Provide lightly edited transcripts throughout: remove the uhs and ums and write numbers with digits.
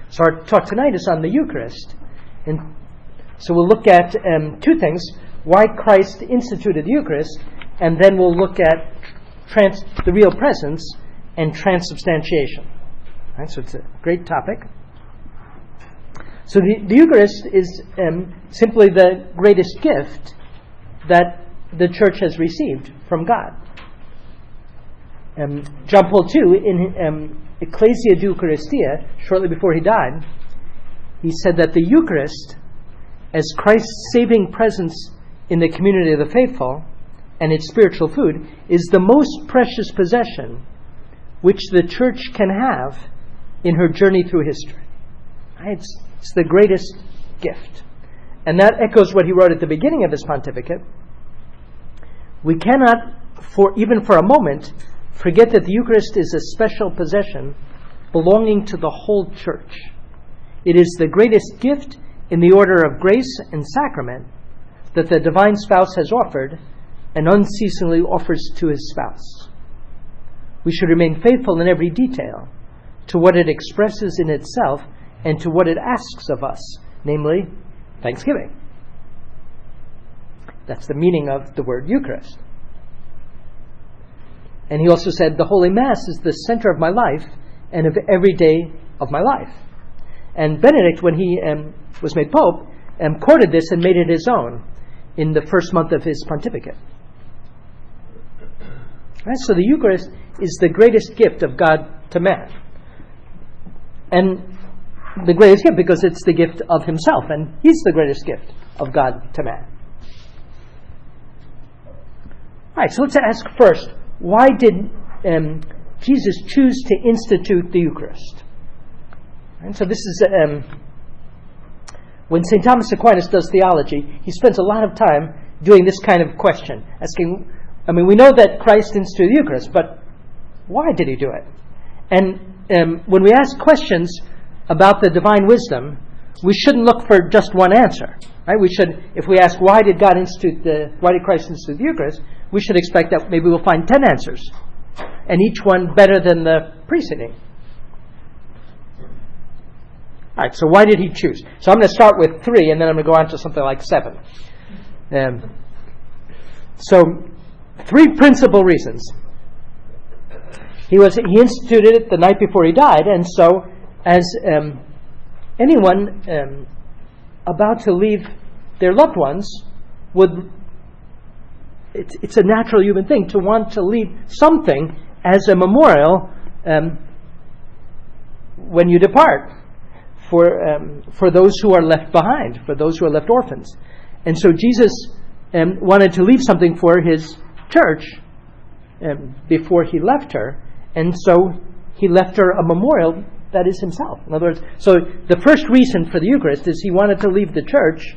So our talk tonight is on the Eucharist. And so we'll look at two things: why Christ instituted the Eucharist, and then we'll look at the real presence and transubstantiation. Right, so it's a great topic. So the Eucharist is simply the greatest gift that the Church has received from God. John Paul II, in Ecclesia de Eucharistia, shortly before he died, he said that the Eucharist, as Christ's saving presence in the community of the faithful and its spiritual food, is the most precious possession which the Church can have in her journey through history. It's the greatest gift. And that echoes what he wrote at the beginning of his pontificate. We cannot, even for a moment, forget that the Eucharist is a special possession belonging to the whole Church. It is the greatest gift in the order of grace and sacrament that the divine spouse has offered and unceasingly offers to his spouse. We should remain faithful in every detail to what it expresses in itself and to what it asks of us, namely, thanksgiving. That's the meaning of the word Eucharist. And he also said, the Holy Mass is the center of my life and of every day of my life. And Benedict, when he was made Pope, quoted this and made it his own in the first month of his pontificate. Right, so the Eucharist is the greatest gift of God to man. And the greatest gift because it's the gift of himself, and he's the greatest gift of God to man. All right, so let's ask first, why did Jesus choose to institute the Eucharist? And so this is, when St. Thomas Aquinas does theology, he spends a lot of time doing this kind of question, asking, we know that Christ instituted the Eucharist, but why did he do it? And when we ask questions about the divine wisdom, we shouldn't look for just one answer. Right? We should, if we ask why did Christ institute the Eucharist, we should expect that maybe we'll find 10 answers, and each one better than the preceding. All right, so why did he choose? So I'm going to start with 3, and then I'm going to go on to something like 7. So 3 principal reasons. He instituted it the night before he died, and so as anyone about to leave their loved ones would, it's a natural human thing to want to leave something as a memorial when you depart for those who are left behind, for those who are left orphans. And so Jesus wanted to leave something for his church before he left her, and so he left her a memorial that is himself. In other words, so the first reason for the Eucharist is he wanted to leave the church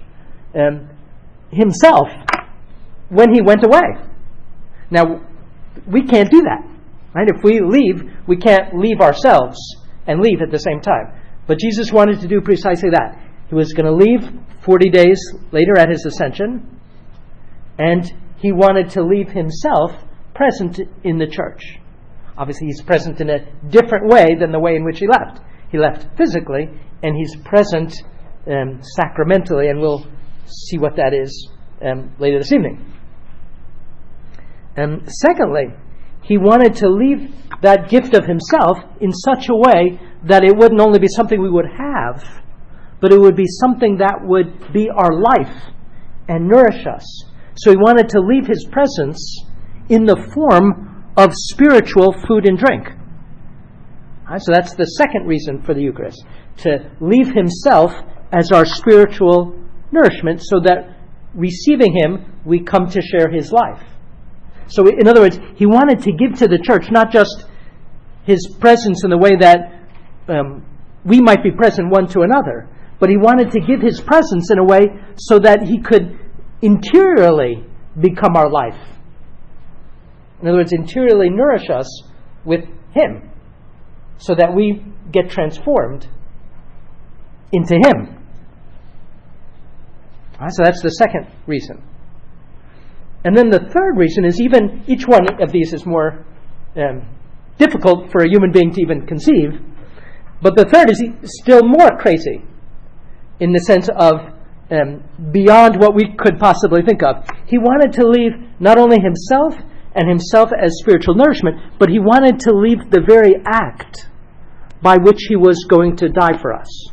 himself when he went away. Now, we can't do that. Right? If we leave, we can't leave ourselves and leave at the same time. But Jesus wanted to do precisely that. He was going to leave 40 days later at his ascension, and he wanted to leave himself present in the church. Obviously, he's present in a different way than the way in which he left. He left physically, and he's present sacramentally, and we'll see what that is later this evening. Secondly, he wanted to leave that gift of himself in such a way that it wouldn't only be something we would have, but it would be something that would be our life and nourish us. So he wanted to leave his presence in the form of spiritual food and drink. So that's the second reason for the Eucharist, to leave himself as our spiritual nourishment so that receiving him, we come to share his life. So in other words, he wanted to give to the church not just his presence in the way that we might be present one to another, but he wanted to give his presence in a way so that he could interiorly become our life. In other words, interiorly nourish us with him so that we get transformed into him. So that's the second reason. And then the third reason is, even each one of these is more difficult for a human being to even conceive. But the third is still more crazy in the sense of beyond what we could possibly think of. He wanted to leave not only himself and himself as spiritual nourishment, but he wanted to leave the very act by which he was going to die for us.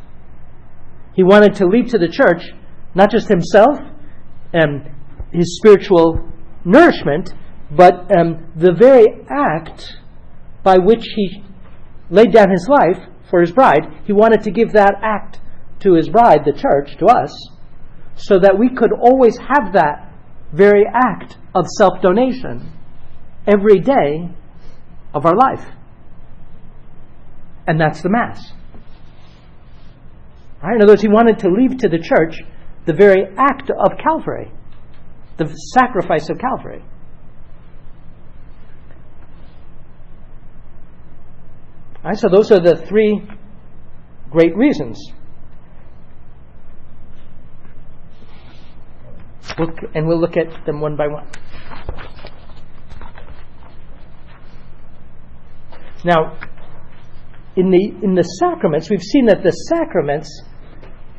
He wanted to leave to the church not just himself and his spiritual nourishment, but the very act by which he laid down his life for his bride. He wanted to give that act to his bride, the church, to us, so that we could always have that very act of self-donation every day of our life. And that's the Mass. Right? In other words, he wanted to leave to the church the very act of Calvary, the sacrifice of Calvary. Right, so those are the three great reasons. And we'll look at them one by one. Now, in the sacraments, we've seen that the sacraments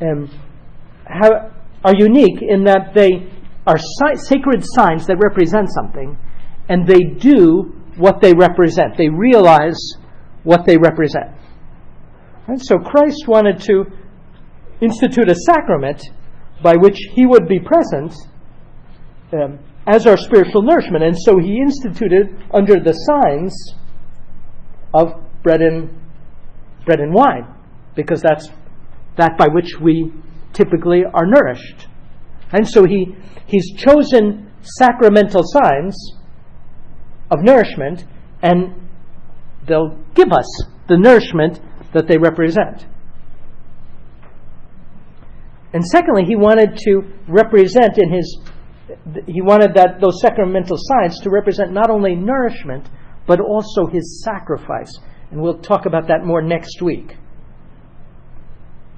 are unique in that they are sacred signs that represent something, and they do what they represent. They realize what they represent. Right? So Christ wanted to institute a sacrament by which he would be present as our spiritual nourishment. And so he instituted under the signs of bread and wine, because that's that by which we typically are nourished. And so he's chosen sacramental signs of nourishment, and they'll give us the nourishment that they represent. And secondly, he wanted to represent those sacramental signs to represent not only nourishment, but also his sacrifice. And we'll talk about that more next week.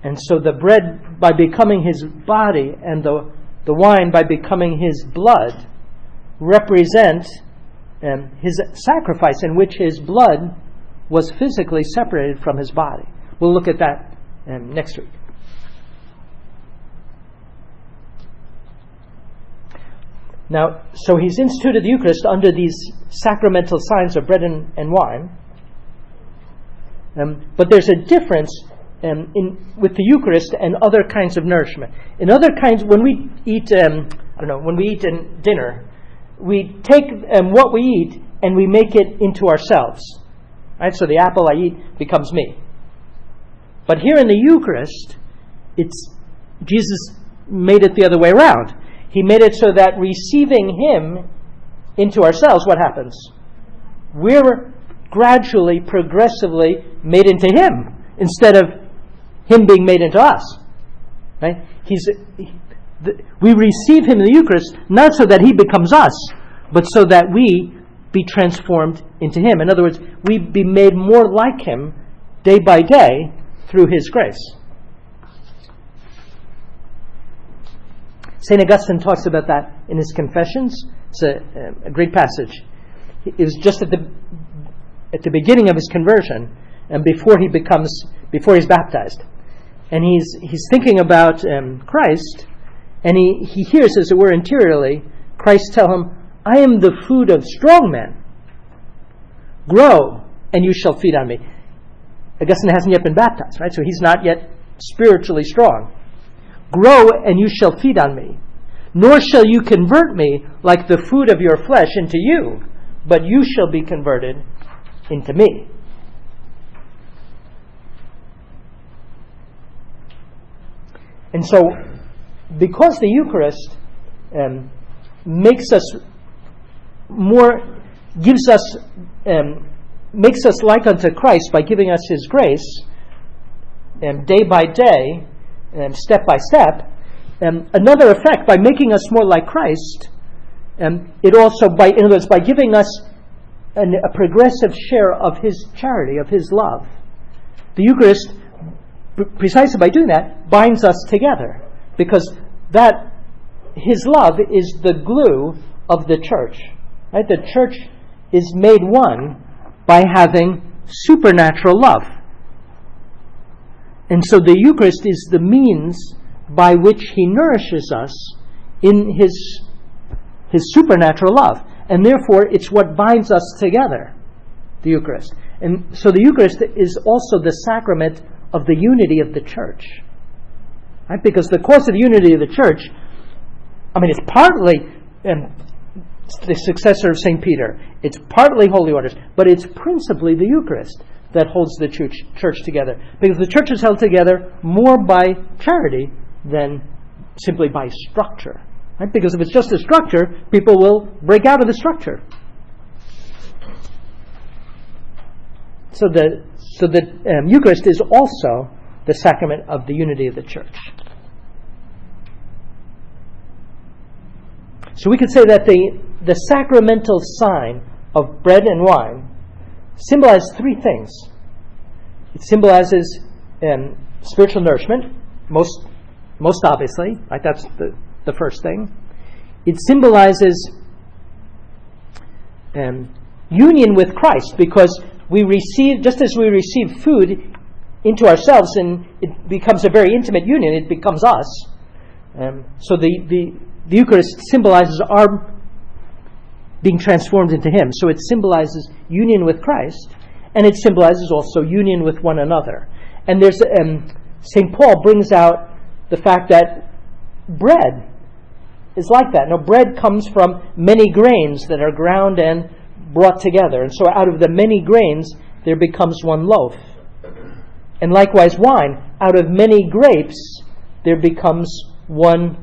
And so the bread by becoming his body and the wine by becoming his blood represent his sacrifice, in which his blood was physically separated from his body. We'll look at that next week. Now, so he's instituted the Eucharist under these sacramental signs of bread and wine. But there's a difference with the Eucharist and other kinds of nourishment. In other kinds, when we eat, when we eat dinner, we take what we eat and we make it into ourselves. Right? So the apple I eat becomes me. But here in the Eucharist, Jesus made it the other way around. He made it so that receiving him into ourselves, what happens? We're gradually, progressively made into him instead of him being made into us. Right? We receive him in the Eucharist not so that he becomes us, but so that we be transformed into him. In other words, we be made more like him day by day through his grace. St. Augustine talks about that in his Confessions. It's a great passage. It was just at the beginning of his conversion, and before he's baptized, and he's thinking about Christ, and he hears, as it were, interiorly, Christ tell him, "I am the food of strong men. Grow, and you shall feed on me." Augustine hasn't yet been baptized, right? So he's not yet spiritually strong. "Grow, and you shall feed on me. Nor shall you convert me like the food of your flesh into you, but you shall be converted into me." And so, because the Eucharist makes us like unto Christ by giving us his grace, day by day, step by step, another effect, by making us more like Christ, it also, in other words, by giving us a progressive share of his charity, of his love. The Eucharist, precisely by doing that, binds us together, because that his love is the glue of the church. Right? The church is made one by having supernatural love. And so the Eucharist is the means by which he nourishes us in his supernatural love. And therefore, it's what binds us together, the Eucharist. And so the Eucharist is also the sacrament of the unity of the church. Right? Because the course of the unity of the church, it's partly the successor of St. Peter. It's partly holy orders, but it's principally the Eucharist that holds the church together. Because the church is held together more by charity than simply by structure. Right? Because if it's just a structure, people will break out of the structure. So the Eucharist is also the sacrament of the unity of the church. So we could say that the sacramental sign of bread and wine symbolizes three things. It symbolizes spiritual nourishment, most obviously. Right? That's the first thing. It symbolizes union with Christ, because we receive, just as we receive food into ourselves, and it becomes a very intimate union. It becomes us. So the Eucharist symbolizes our being transformed into Him. So it symbolizes union with Christ, and it symbolizes also union with one another. And there's St. Paul brings out the fact that bread is like that. Now, bread comes from many grains that are ground and brought together. And so out of the many grains, there becomes one loaf. And likewise, wine. Out of many grapes, there becomes one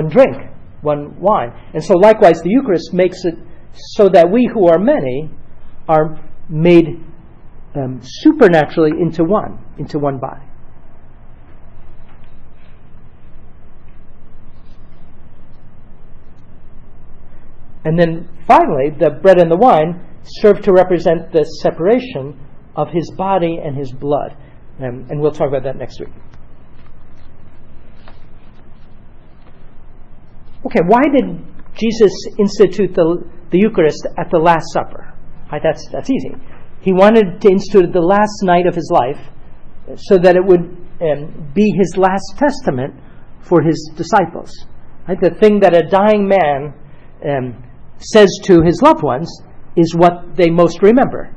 drink, one wine. And so likewise, the Eucharist makes it so that we who are many are made supernaturally into one body. And then finally, the bread and the wine serve to represent the separation of His body and His blood. And we'll talk about that next week. Okay, why did Jesus institute the Eucharist at the Last Supper? Right, that's easy. He wanted to institute it the last night of His life so that it would be His last testament for His disciples. Right? The thing that a dying man says to his loved ones is what they most remember.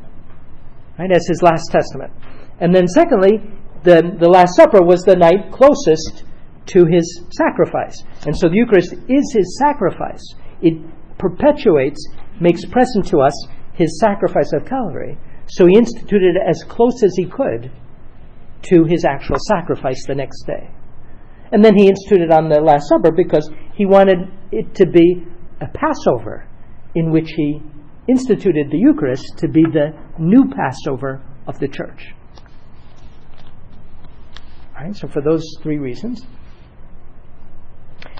Right? As his last testament. And then secondly, the Last Supper was the night closest to His sacrifice. And so the Eucharist is His sacrifice. It perpetuates, makes present to us His sacrifice of Calvary. So He instituted it as close as He could to His actual sacrifice the next day. And then He instituted on the Last Supper because He wanted it to be a Passover in which He instituted the Eucharist to be the new Passover of the church. All right, so for those three reasons.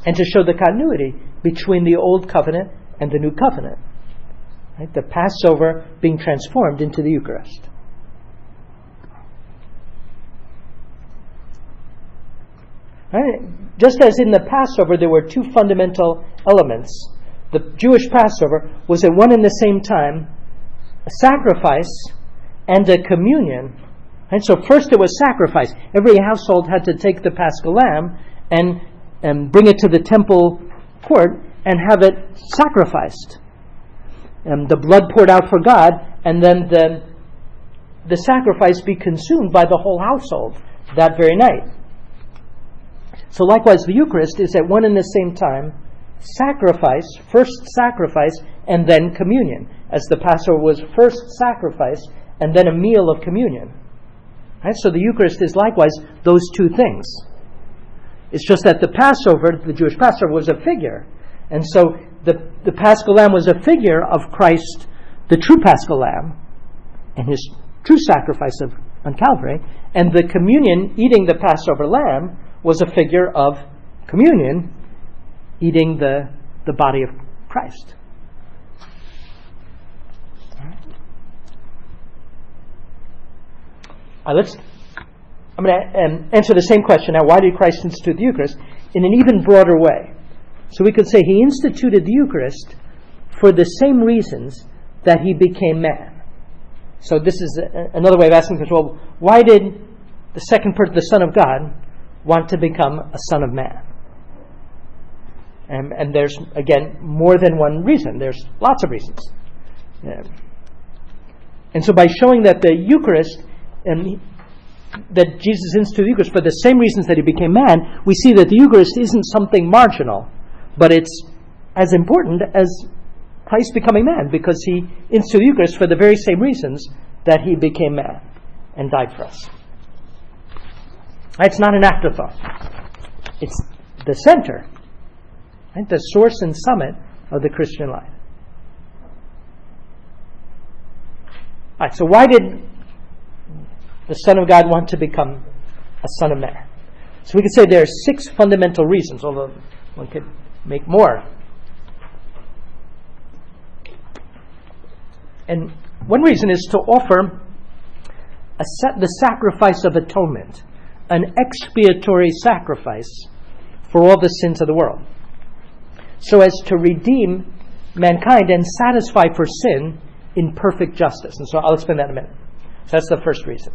And to show the continuity between the Old Covenant and the New Covenant. Right? The Passover being transformed into the Eucharist. Right? Just as in the Passover there were two fundamental elements. The Jewish Passover was at one and the same time a sacrifice and a communion. And so first it was sacrifice. Every household had to take the Paschal lamb and bring it to the temple court and have it sacrificed. The blood poured out for God, and then the sacrifice be consumed by the whole household that very night. So likewise, the Eucharist is at one and the same time first sacrifice, and then communion, as the Passover was first sacrifice and then a meal of communion. Right? So the Eucharist is likewise those two things. It's just that the Passover, the Jewish Passover, was a figure. And so the Paschal Lamb was a figure of Christ, the true Paschal Lamb, and His true sacrifice on Calvary. And the communion, eating the Passover lamb, was a figure of communion, eating the body of Christ. I'm going to answer the same question now. Why did Christ institute the Eucharist? In an even broader way. So we could say He instituted the Eucharist for the same reasons that He became man. So this is another way of asking the question, well, why did the second person, the Son of God, want to become a Son of Man? And there's, again, more than one reason. There's lots of reasons. And so by showing that the Eucharist, that Jesus instituted the Eucharist for the same reasons that he became man, we see that the Eucharist isn't something marginal, but it's as important as Christ becoming man, because he instituted the Eucharist for the very same reasons that he became man and died for us. It's not an afterthought. It's the center, right? The source and summit of the Christian life. All right, so why did the Son of God want to become a Son of Man? So we could say there are 6 fundamental reasons, although one could make more. And one reason is to offer the sacrifice of atonement, an expiatory sacrifice for all the sins of the world, so as to redeem mankind and satisfy for sin in perfect justice. And so I'll explain that in a minute. So that's the first reason.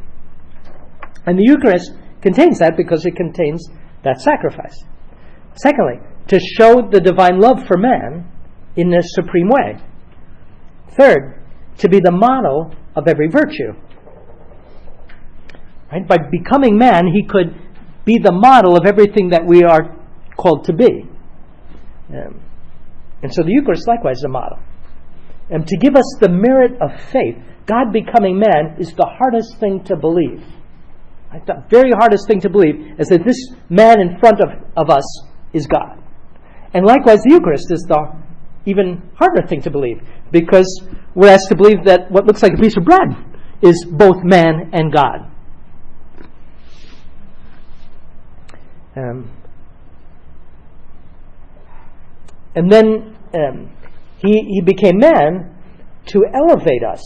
And the Eucharist contains that because it contains that sacrifice. Secondly, to show the divine love for man in a supreme way. Third, to be the model of every virtue. Right? By becoming man, he could be the model of everything that we are called to be. And so the Eucharist likewise is a model. And to give us the merit of faith, God becoming man is the hardest thing to believe. Right? The very hardest thing to believe is that this man in front of us is God. And likewise, the Eucharist is the even harder thing to believe, because we're asked to believe that what looks like a piece of bread is both man and God. And then he became man to elevate us,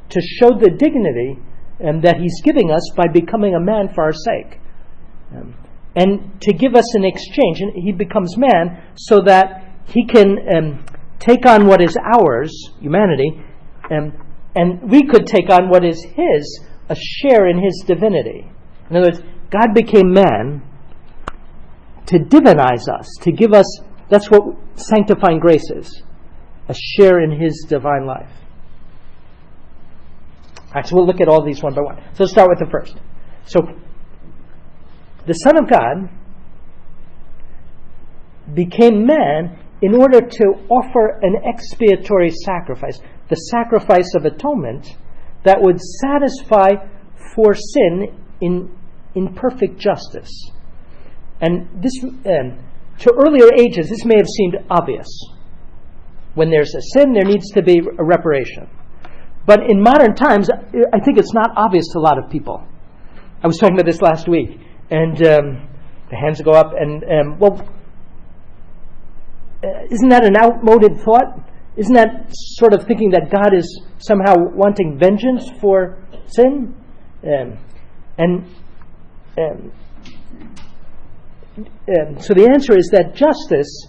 to show the dignity that he's giving us by becoming a man for our sake. And to give us an exchange. And he becomes man so that he can take on what is ours, humanity, and we could take on what is his, a share in his divinity. In other words, God became man to divinize us, to give us, that's what sanctifying grace is, a share in his divine life. All right, so we'll look at all these one by one. So let's start with the first. So, the Son of God became man in order to offer an expiatory sacrifice, the sacrifice of atonement that would satisfy for sin in perfect justice. And this, to earlier ages, this may have seemed obvious. When there's a sin, there needs to be a reparation. But in modern times, I think it's not obvious to a lot of people. I was talking about this last week, and the hands go up, and isn't that an outmoded thought? Isn't that sort of thinking that God is somehow wanting vengeance for sin? So the answer is that justice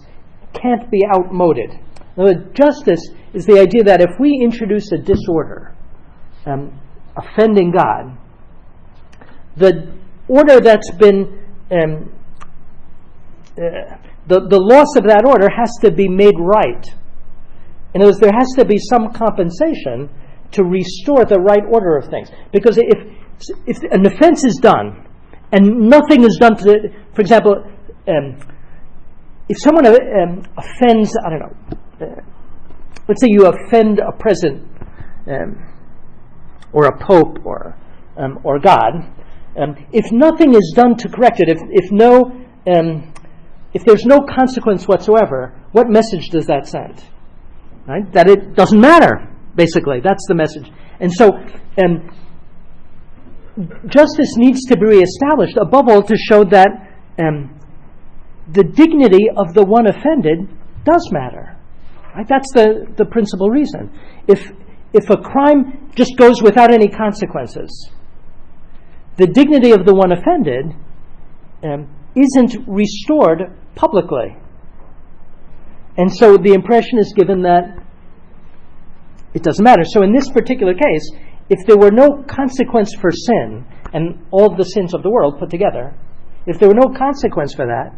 can't be outmoded. In other words, justice is the idea that if we introduce a disorder, offending God, the order that's been the loss of that order has to be made right. In other words, there has to be some compensation to restore the right order of things. Because if an offense is done and nothing is done to, for example, if someone offends, I don't know, let's say you offend a president or a pope or God, if nothing is done to correct it, if there's no consequence whatsoever, what message does that send? Right? That it doesn't matter, basically. That's the message. And so justice needs to be reestablished, above all to show that the dignity of the one offended does matter. Right? That's the principal reason. If a crime just goes without any consequences, the dignity of the one offended isn't restored publicly. And so the impression is given that it doesn't matter. So in this particular case, if there were no consequence for sin, and all the sins of the world put together, if there were no consequence for that,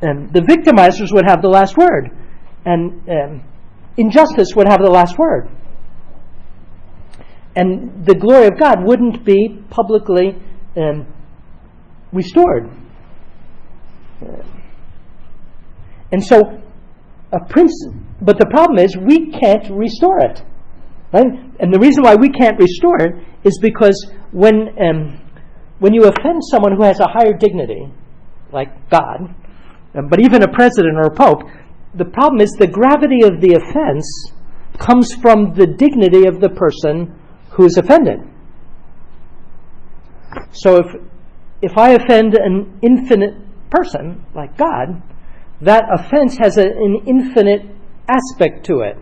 the victimizers would have the last word, and injustice would have the last word. And the glory of God wouldn't be publicly restored. And so, but the problem is we can't restore it. Right? And the reason why we can't restore it is because when you offend someone who has a higher dignity, like God, but even a president or a pope, the problem is the gravity of the offense comes from the dignity of the person who is offended. So if I offend an infinite person, like God, that offense has an infinite aspect to it.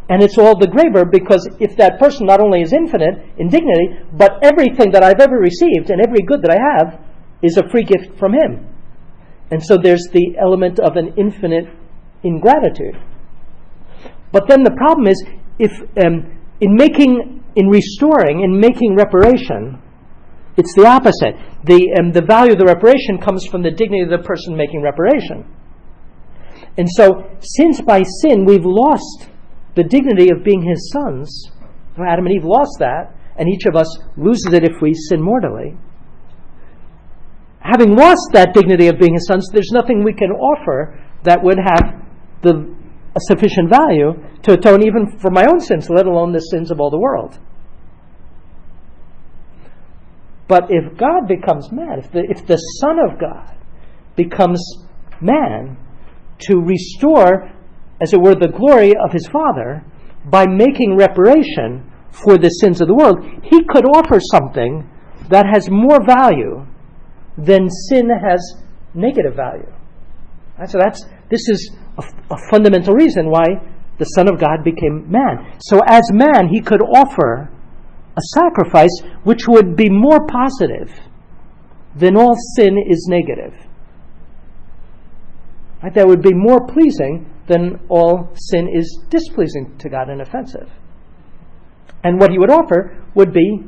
And it's all the graver because if that person not only is infinite in dignity, but everything that I've ever received and every good that I have is a free gift from Him. And so there's the element of an infinite ingratitude. But then the problem is, if in restoring, in making reparation, it's the opposite. The value of the reparation comes from the dignity of the person making reparation. And so, since by sin we've lost the dignity of being His sons, Adam and Eve lost that, and each of us loses it if we sin mortally. Having lost that dignity of being His sons, there's nothing we can offer that would have a sufficient value to atone even for my own sins, let alone the sins of all the world. But if God becomes man, if the Son of God becomes man to restore, as it were, the glory of His Father by making reparation for the sins of the world, He could offer something that has more value than sin has negative value. So this is a fundamental reason why the Son of God became man. So as man, He could offer a sacrifice which would be more positive than all sin is negative. Right? That would be more pleasing than all sin is displeasing to God and offensive. And what He would offer would be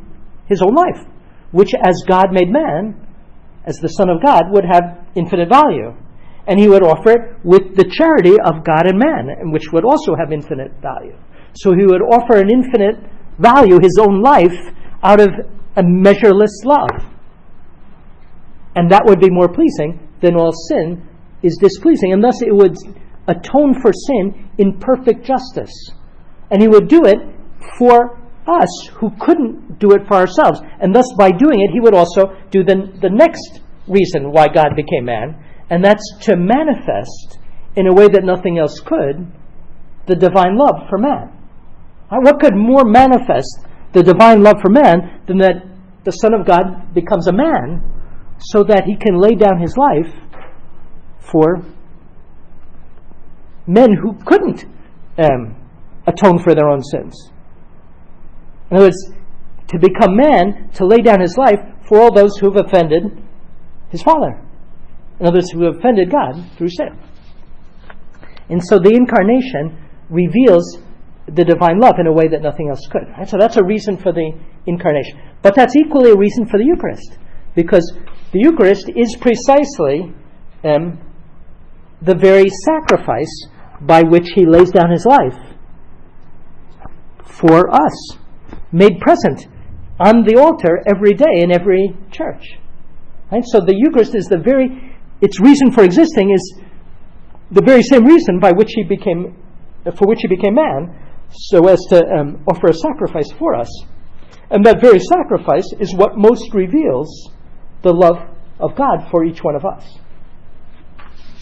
His own life, which as God made man, as the Son of God, would have infinite value. And He would offer it with the charity of God and man, which would also have infinite value. So He would offer an infinite value, His own life, out of a measureless love. And that would be more pleasing than all sin is displeasing. And thus it would atone for sin in perfect justice. And He would do it for us who couldn't do it for ourselves. And thus by doing it, He would also do the next reason why God became man, and that's to manifest, in a way that nothing else could, the divine love for man. What could more manifest the divine love for man than that the Son of God becomes a man so that He can lay down His life for men who couldn't atone for their own sins? In other words, to become man, to lay down His life for all those who have offended His Father. In other words, who have offended God through sin. And so the Incarnation reveals the divine love in a way that nothing else could. Right? So that's a reason for the Incarnation. But that's equally a reason for the Eucharist. Because the Eucharist is precisely the very sacrifice by which He lays down His life for us, made present on the altar every day in every church. Right? So the Eucharist is its reason for existing is the very same reason for which He became man, so as to offer a sacrifice for us. And that very sacrifice is what most reveals the love of God for each one of us.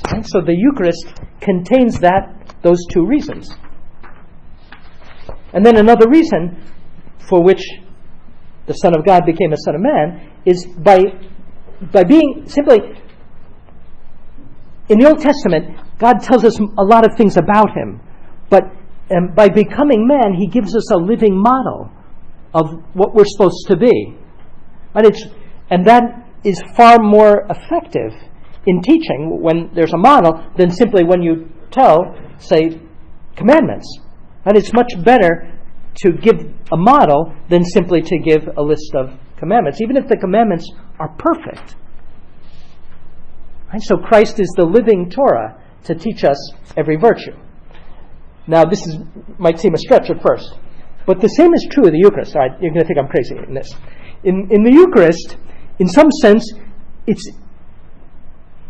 And so the Eucharist contains those two reasons. And then another reason for which the Son of God became a Son of Man is by being simply... In the Old Testament, God tells us a lot of things about Him, but by becoming man, He gives us a living model of what we're supposed to be. And that is far more effective in teaching when there's a model than simply when you tell, say, commandments. And it's much better to give a model than simply to give a list of commandments, even if the commandments are perfect. Right? So Christ is the living Torah to teach us every virtue. Now, might seem a stretch at first, but the same is true of the Eucharist. All right, you're going to think I'm crazy in this. In the Eucharist, in some sense,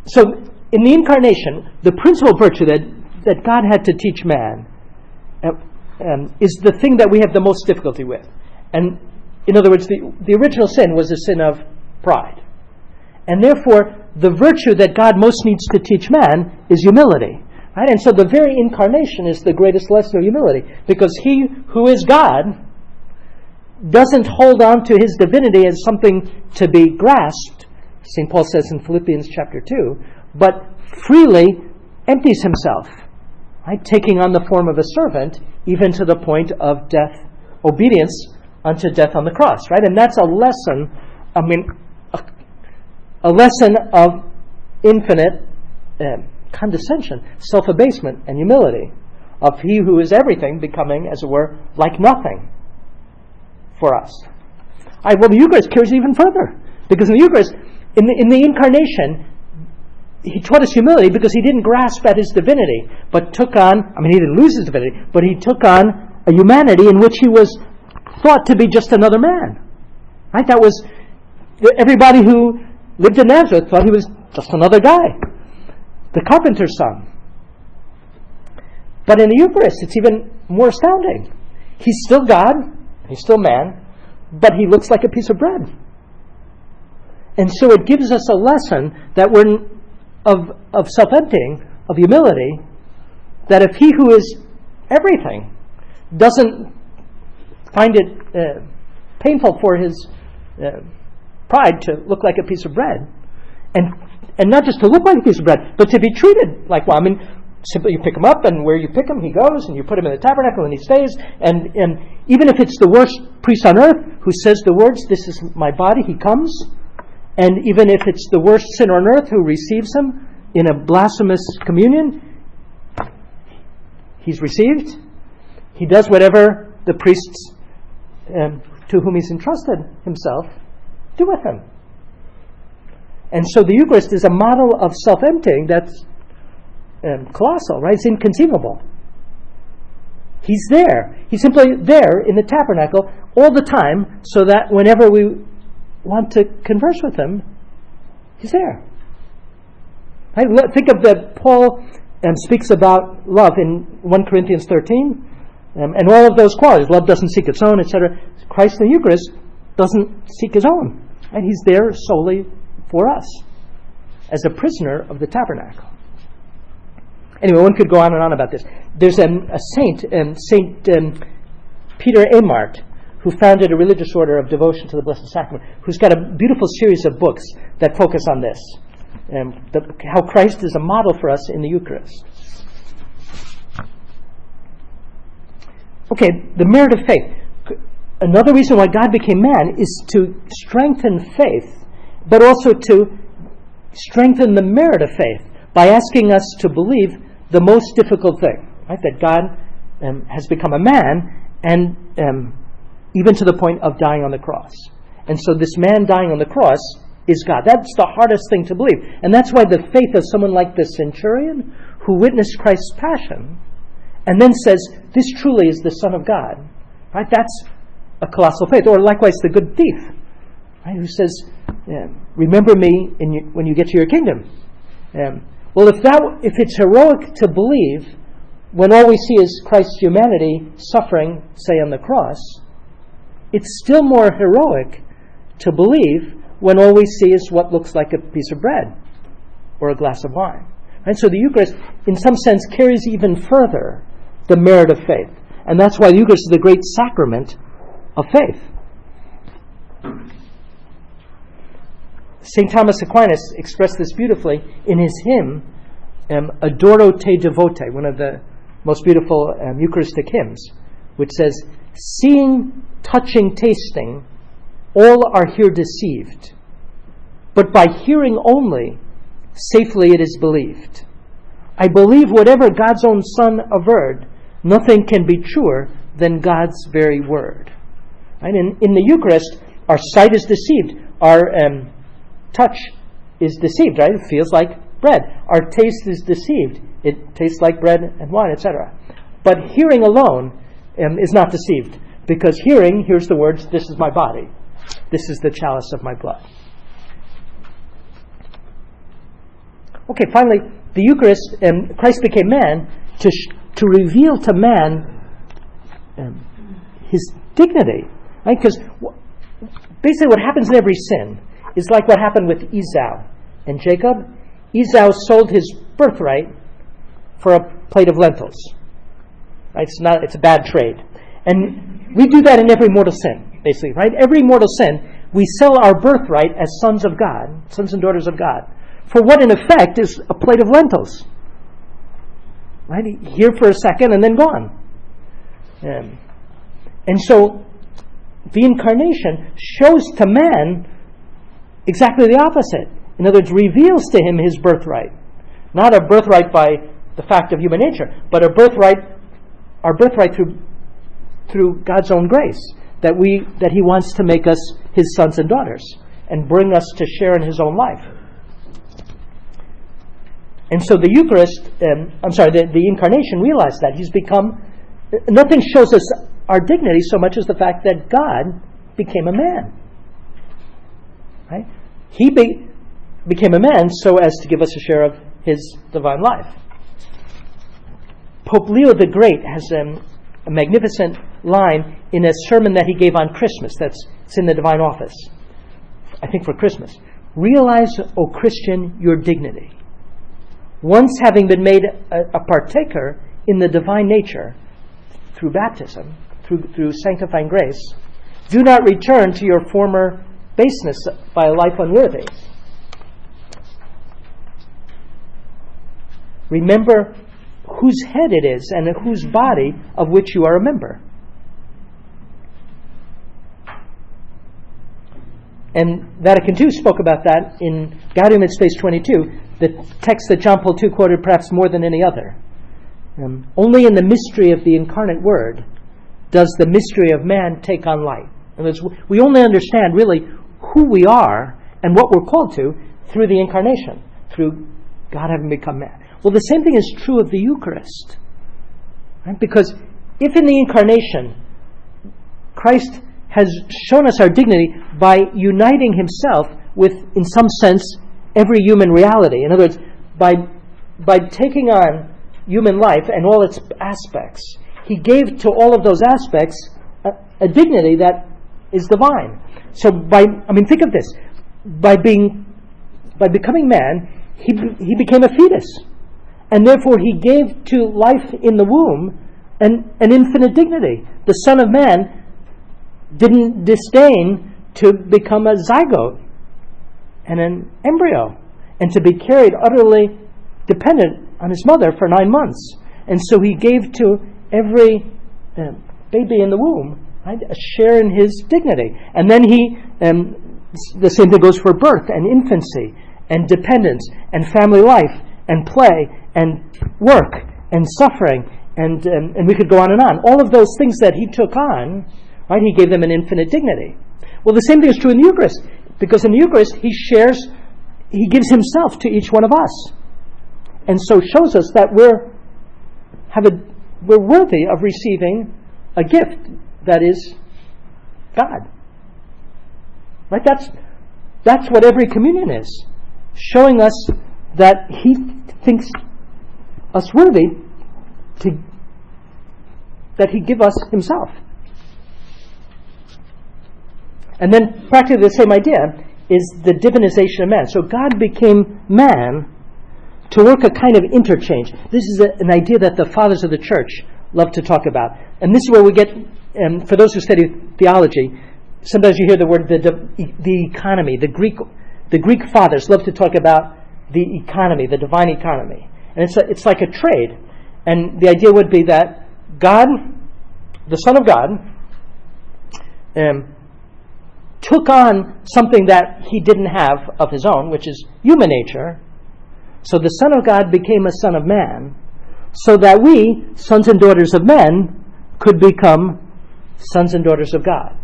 so in the Incarnation, the principal virtue that God had to teach man is the thing that we have the most difficulty with. And in other words, the original sin was a sin of pride. And therefore, the virtue that God most needs to teach man is humility. Right? And so the very Incarnation is the greatest lesson of humility, because he who is God doesn't hold on to his divinity as something to be grasped, St. Paul says in Philippians chapter 2, but freely empties himself, right? Taking on the form of a servant, even to the point of death, obedience unto death on the cross. Right? And that's a lesson, a lesson of infinite condescension, self-abasement, and humility, of he who is everything becoming, as it were, like nothing for us. Well, the Eucharist carries even further, because in the Eucharist, in the Incarnation, he taught us humility because he didn't grasp at his divinity, but took on, he didn't lose his divinity, but he took on a humanity in which he was thought to be just another man. Right? That was, everybody who lived in Nazareth thought he was just another guy, the carpenter's son. But in the Eucharist, it's even more astounding. He's still God, he's still man, but he looks like a piece of bread. And so it gives us a lesson that of self-emptying, of humility, that if he who is everything doesn't find it painful for his pride to look like a piece of bread, and not just to look like a piece of bread, but to be treated like one. Simply you pick him up, and where you pick him, he goes, and you put him in the tabernacle, and he stays. And even if it's the worst priest on earth who says the words, "This is my body," he comes. And even if it's the worst sinner on earth who receives him in a blasphemous communion, he's received. He does whatever the priests to whom he's entrusted himself do with him. And so the Eucharist is a model of self-emptying that's colossal, right? It's inconceivable. He's there. He's simply there in the tabernacle all the time, so that whenever we want to converse with him, he's there. Right? Think of that Paul speaks about love in 1 Corinthians 13, and all of those qualities. Love doesn't seek its own, etc. Christ in the Eucharist doesn't seek his own. And he's there solely for us, as a prisoner of the tabernacle. Anyway, one could go on and on about this. There's a saint, Saint Peter Amart, who founded a religious order of devotion to the Blessed Sacrament, who's got a beautiful series of books that focus on this, how Christ is a model for us in the Eucharist. Okay, the merit of faith. Another reason why God became man is to strengthen faith, but also to strengthen the merit of faith by asking us to believe the most difficult thing, right? That God has become a man, and even to the point of dying on the cross. And so this man dying on the cross is God. That's the hardest thing to believe. And that's why the faith of someone like the centurion, who witnessed Christ's passion, and then says, "This truly is the Son of God," right? That's a colossal faith. Or likewise the good thief, right? Who says, "Remember me when you get to your kingdom." Well, if it's heroic to believe when all we see is Christ's humanity suffering, say, on the cross, it's still more heroic to believe when all we see is what looks like a piece of bread or a glass of wine. And so the Eucharist, in some sense, carries even further the merit of faith. And that's why the Eucharist is the great sacrament of faith. St. Thomas Aquinas expressed this beautifully in his hymn, Adoro te devote, one of the most beautiful Eucharistic hymns, which says, "Seeing, touching, tasting, all are here deceived, but by hearing only, safely it is believed. I believe whatever God's own Son averred, nothing can be truer than God's very word." Right? In the Eucharist, Our sight is deceived. Our touch is deceived, right? It feels like bread. Our taste is deceived. It tastes like bread and wine, etc. But hearing alone is not deceived, because hearing hears the words, "This is my body. This is the chalice of my blood." Okay, finally, the Eucharist, Christ became man to reveal to man his dignity. Right? Because basically what happens in every sin is like what happened with Esau and Jacob. Esau sold his birthright for a plate of lentils. Right? It's a bad trade. And we do that in every mortal sin, basically, right? Every mortal sin, we sell our birthright as sons of God, sons and daughters of God, for what in effect is a plate of lentils. Right? Here for a second and then gone. And so the incarnation shows to man exactly the opposite. In other words, reveals to him his birthright. Not a birthright by the fact of human nature, but our birthright through God's own grace, that he wants to make us his sons and daughters and bring us to share in his own life. And so the Eucharist, the Incarnation realized that. He's become, nothing shows us our dignity so much as the fact that God became a man. Right? He became a man so as to give us a share of his divine life. Pope Leo the Great has a magnificent line in a sermon that he gave on Christmas. It's in the Divine Office, I think for Christmas. Realize, O Christian, your dignity. Once having been made a partaker in the divine nature through baptism, through sanctifying grace, do not return to your former baseness by a life unworthy. Remember whose head it is and whose body of which you are a member. And Vatican II spoke about that in Gaudium et Spes 22, the text that John Paul II quoted perhaps more than any other. Only in the mystery of the incarnate Word does the mystery of man take on light. In other words, we only understand really who we are and what we're called to through the Incarnation, through God having become man. Well, the same thing is true of the Eucharist. Right? Because if in the Incarnation Christ has shown us our dignity by uniting himself with, in some sense, every human reality. In other words, by taking on human life and all its aspects, he gave to all of those aspects a dignity that is divine. So think of this. By becoming man, he became a fetus. And therefore he gave to life in the womb an infinite dignity. The Son of Man didn't disdain to become a zygote and an embryo and to be carried utterly dependent on his mother for 9 months. And so he gave to every baby in the womb, right, a share in his dignity. And then the same thing goes for birth and infancy and dependence and family life and play and work and suffering and we could go on and on. All of those things that he took on, right, he gave them an infinite dignity. Well, the same thing is true in the Eucharist, because in the Eucharist he gives himself to each one of us, and so shows us that we're worthy of receiving a gift that is God. Right? That's what every communion is, showing us that he thinks us worthy that he give us himself. And then practically the same idea is the divinization of man. So God became man to work a kind of interchange. This is an idea that the fathers of the church love to talk about. And this is where we get, for those who study theology, sometimes you hear the word the economy. The Greek fathers love to talk about the economy, the divine economy. And it's like a trade. And the idea would be that God, the Son of God, took on something that he didn't have of his own, which is human nature. So the Son of God became a Son of Man, so that we, sons and daughters of men, could become sons and daughters of God.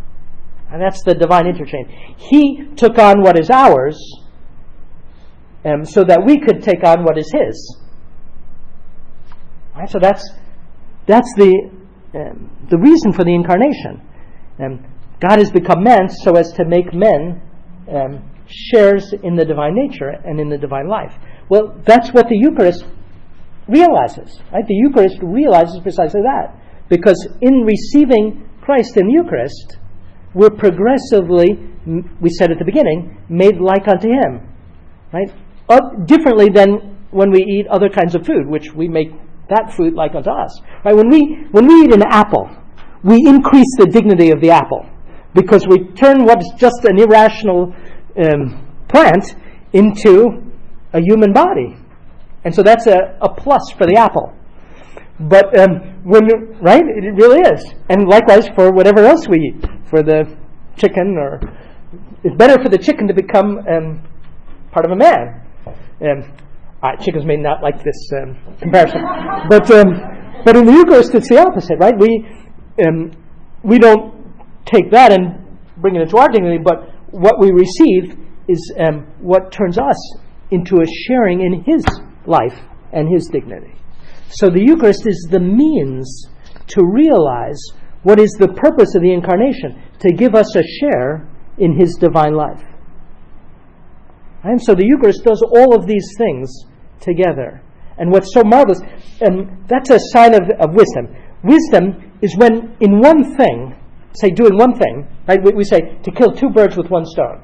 And that's the divine interchange. He took on what is ours so that we could take on what is His. Right? So that's the reason for the incarnation. God has become man so as to make men shares in the divine nature and in the divine life. Well, that's what the Eucharist realizes. Right? The Eucharist realizes precisely that. Because in receiving Christ in the Eucharist, we're progressively, we said at the beginning, made like unto Him. Right? Differently than when we eat other kinds of food, which we make that food like unto us. Right? When we eat an apple, we increase the dignity of the apple because we turn what is just an irrational plant into a human body. And so that's a plus for the apple. But right, it really is. And likewise for whatever else we eat. For the chicken, or it's better for the chicken to become part of a man. Chickens may not like this comparison, but in the Eucharist it's the opposite, right? We don't take that and bring it into our dignity, but what we receive is what turns us into a sharing in His life and His dignity. So the Eucharist is the means to realize what is the purpose of the incarnation, to give us a share in His divine life. And so the Eucharist does all of these things together. And what's so marvelous, and that's a sign of wisdom. Wisdom is when in one thing, say doing one thing, right? We say to kill 2 birds with 1 stone.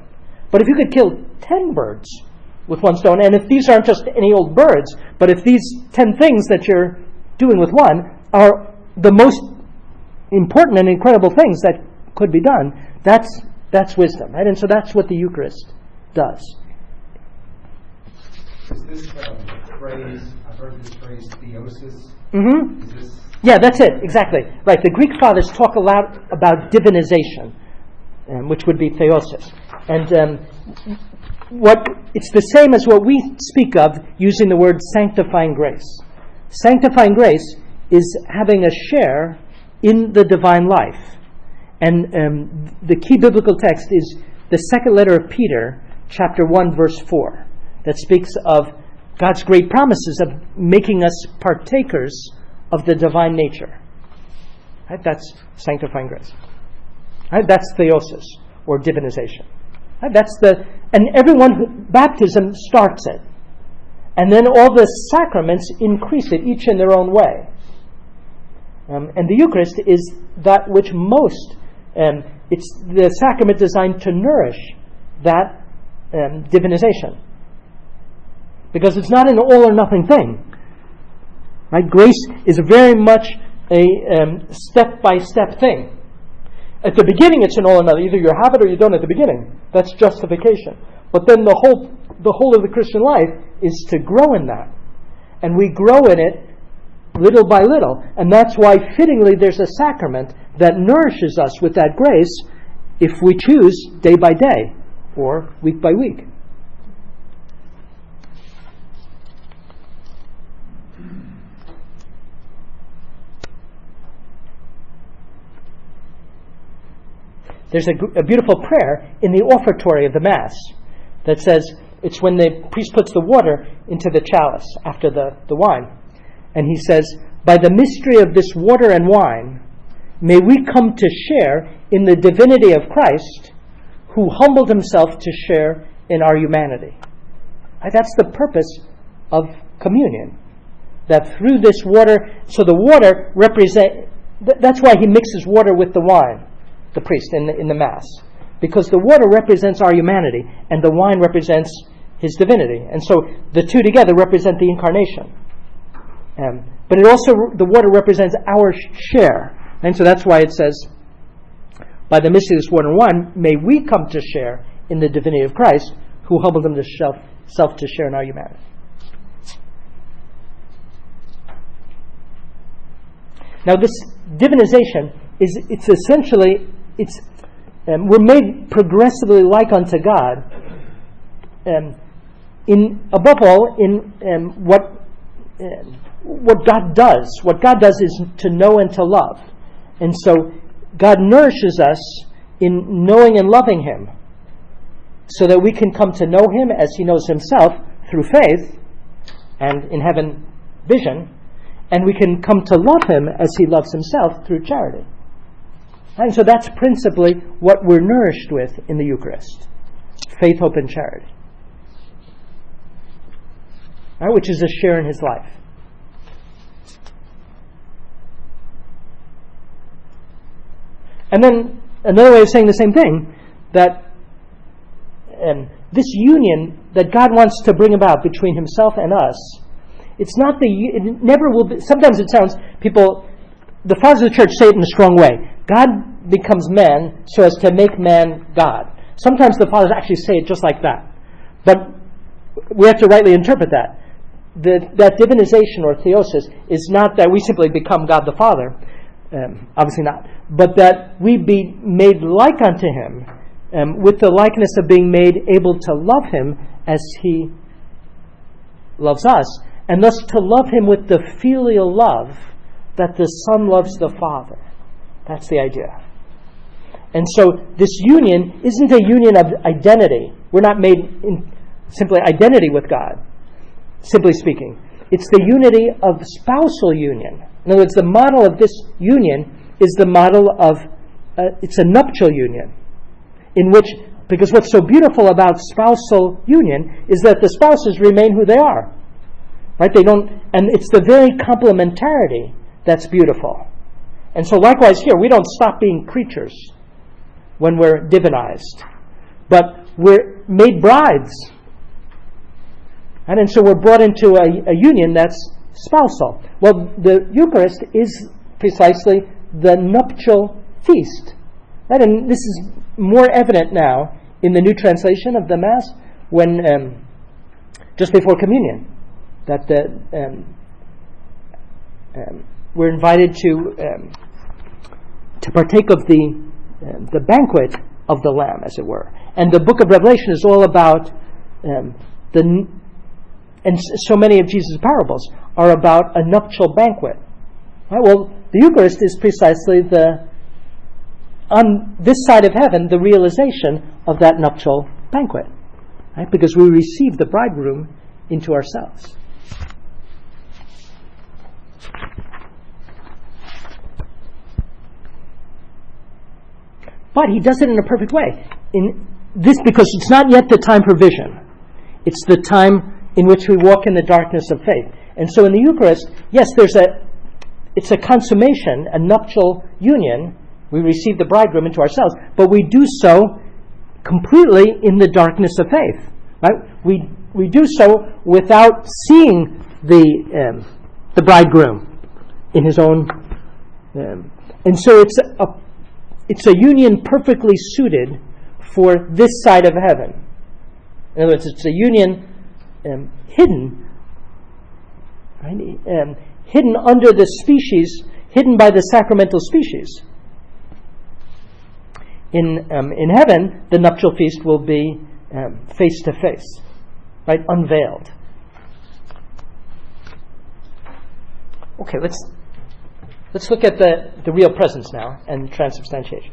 But if you could kill 10 birds with 1 stone, and if these aren't just any old birds, but if these 10 things that you're doing with one are the most important and incredible things that could be done, that's wisdom, right? And so that's what the Eucharist does. Is this phrase, I've heard this phrase, theosis? Mm-hmm. Is this... Yeah, that's it, exactly. Right, the Greek fathers talk a lot about divinization, which would be theosis. And it's the same as what we speak of using the word sanctifying grace. Sanctifying grace is having a share in the divine life. And the key biblical text is the second letter of Peter, chapter 1, verse 4, that speaks of God's great promises of making us partakers of the divine nature. Right? That's sanctifying grace. Right? That's theosis, or divinization. Right? And baptism starts it. And then all the sacraments increase it, each in their own way. And the Eucharist is that which most, it's the sacrament designed to nourish that divinization. Because it's not an all or nothing thing. Right? Grace is very much a step-by-step thing. At the beginning it's an all or nothing. Either you have it or you don't at the beginning. That's justification. But then the whole of the Christian life is to grow in that. And we grow in it little by little. And that's why fittingly there's a sacrament that nourishes us with that grace if we choose day by day or week by week. There's a beautiful prayer in the offertory of the Mass that says, it's when the priest puts the water into the chalice after the wine. And he says, by the mystery of this water and wine, may we come to share in the divinity of Christ, who humbled himself to share in our humanity. That's the purpose of communion. That through this water, so the water that's why he mixes water with the wine, the priest, in the Mass. Because the water represents our humanity, and the wine represents his divinity. And so the two together represent the incarnation. But it also, the water represents our share. And so that's why it says, by the mystery of this water and wine, may we come to share in the divinity of Christ, who humbled himself to share in our humanity. Now this divinization it's essentially, we're made progressively like unto God, above all in what God does. What God does is to know and to love. And so God nourishes us in knowing and loving Him, so that we can come to know Him as He knows Himself through faith, and in heaven, vision, and we can come to love Him as He loves Himself through charity. And so that's principally what we're nourished with in the Eucharist. Faith, hope, and charity. Right, which is a share in His life. And then another way of saying the same thing, that this union that God wants to bring about between Himself and us, it's not it never will be. Sometimes it sounds, the fathers of the church say it in a strong way. God becomes man so as to make man God. Sometimes the fathers actually say it just like that. But we have to rightly interpret that. That divinization or theosis is not that we simply become God the Father, obviously not, but that we be made like unto Him, with the likeness of being made able to love Him as He loves us, and thus to love Him with the filial love that the Son loves the Father. That's the idea. And so this union isn't a union of identity. We're not made in simply identity with God, simply speaking. It's the unity of spousal union. In other words, the model of this union is the model of, it's a nuptial union, in which, because what's so beautiful about spousal union is that the spouses remain who they are. Right? They don't, and it's the very complementarity that's beautiful. And so likewise here, we don't stop being creatures when we're divinized, but we're made brides. And so we're brought into a union that's spousal. Well, the Eucharist is precisely the nuptial feast. Right? And this is more evident now in the new translation of the Mass, when just before communion, that we're invited to partake of the banquet of the Lamb, as it were. And the book of Revelation is all about and so many of Jesus' parables are about a nuptial banquet. Right? Well, the Eucharist is precisely on this side of heaven, the realization of that nuptial banquet. Right? Because we receive the bridegroom into ourselves. But He does it in a perfect way. In this, because it's not yet the time for vision. It's the time in which we walk in the darkness of faith. And so in the Eucharist, yes, it's a consummation, a nuptial union. We receive the bridegroom into ourselves, but we do so completely in the darkness of faith. Right? We do so without seeing the bridegroom in His own. And so it's a union perfectly suited for this side of heaven. In other words, it's a union hidden, right? Hidden under the species, hidden by the sacramental species. In heaven, the nuptial feast will be face to face, right? Unveiled. Okay, let's look at the real presence now and transubstantiation.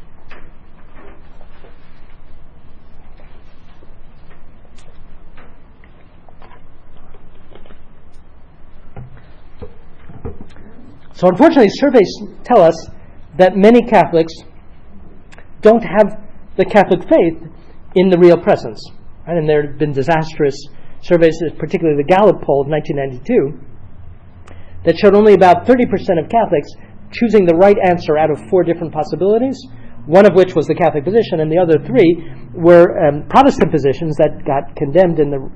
So unfortunately, surveys tell us that many Catholics don't have the Catholic faith in the real presence. Right? And there have been disastrous surveys, particularly the Gallup poll of 1992, that showed only about 30% of Catholics choosing the right answer out of 4 different possibilities, one of which was the Catholic position, and the other 3 were Protestant positions that got condemned in the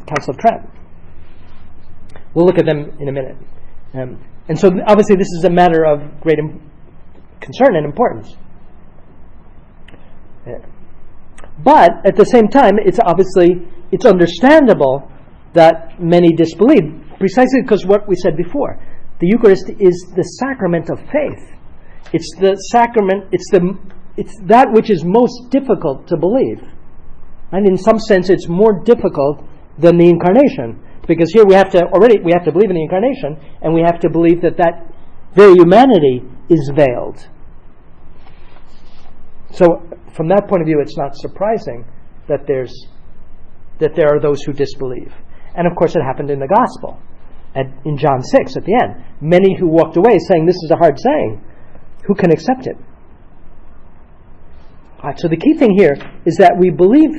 Council of Trent. We'll look at them in a minute. And so obviously this is a matter of great concern and importance. But at the same time, it's understandable that many disbelieve, precisely because what we said before. The Eucharist is the sacrament of faith. It's the sacrament, it's that which is most difficult to believe. And in some sense it's more difficult than the Incarnation. Because here we have to believe in the Incarnation, and we have to believe that very humanity is veiled. So from that point of view, it's not surprising that there are those who disbelieve. And of course, it happened in the gospel, in John 6 at the end. Many who walked away saying, "This is a hard saying. Who can accept it?" All right, so the key thing here is that we believe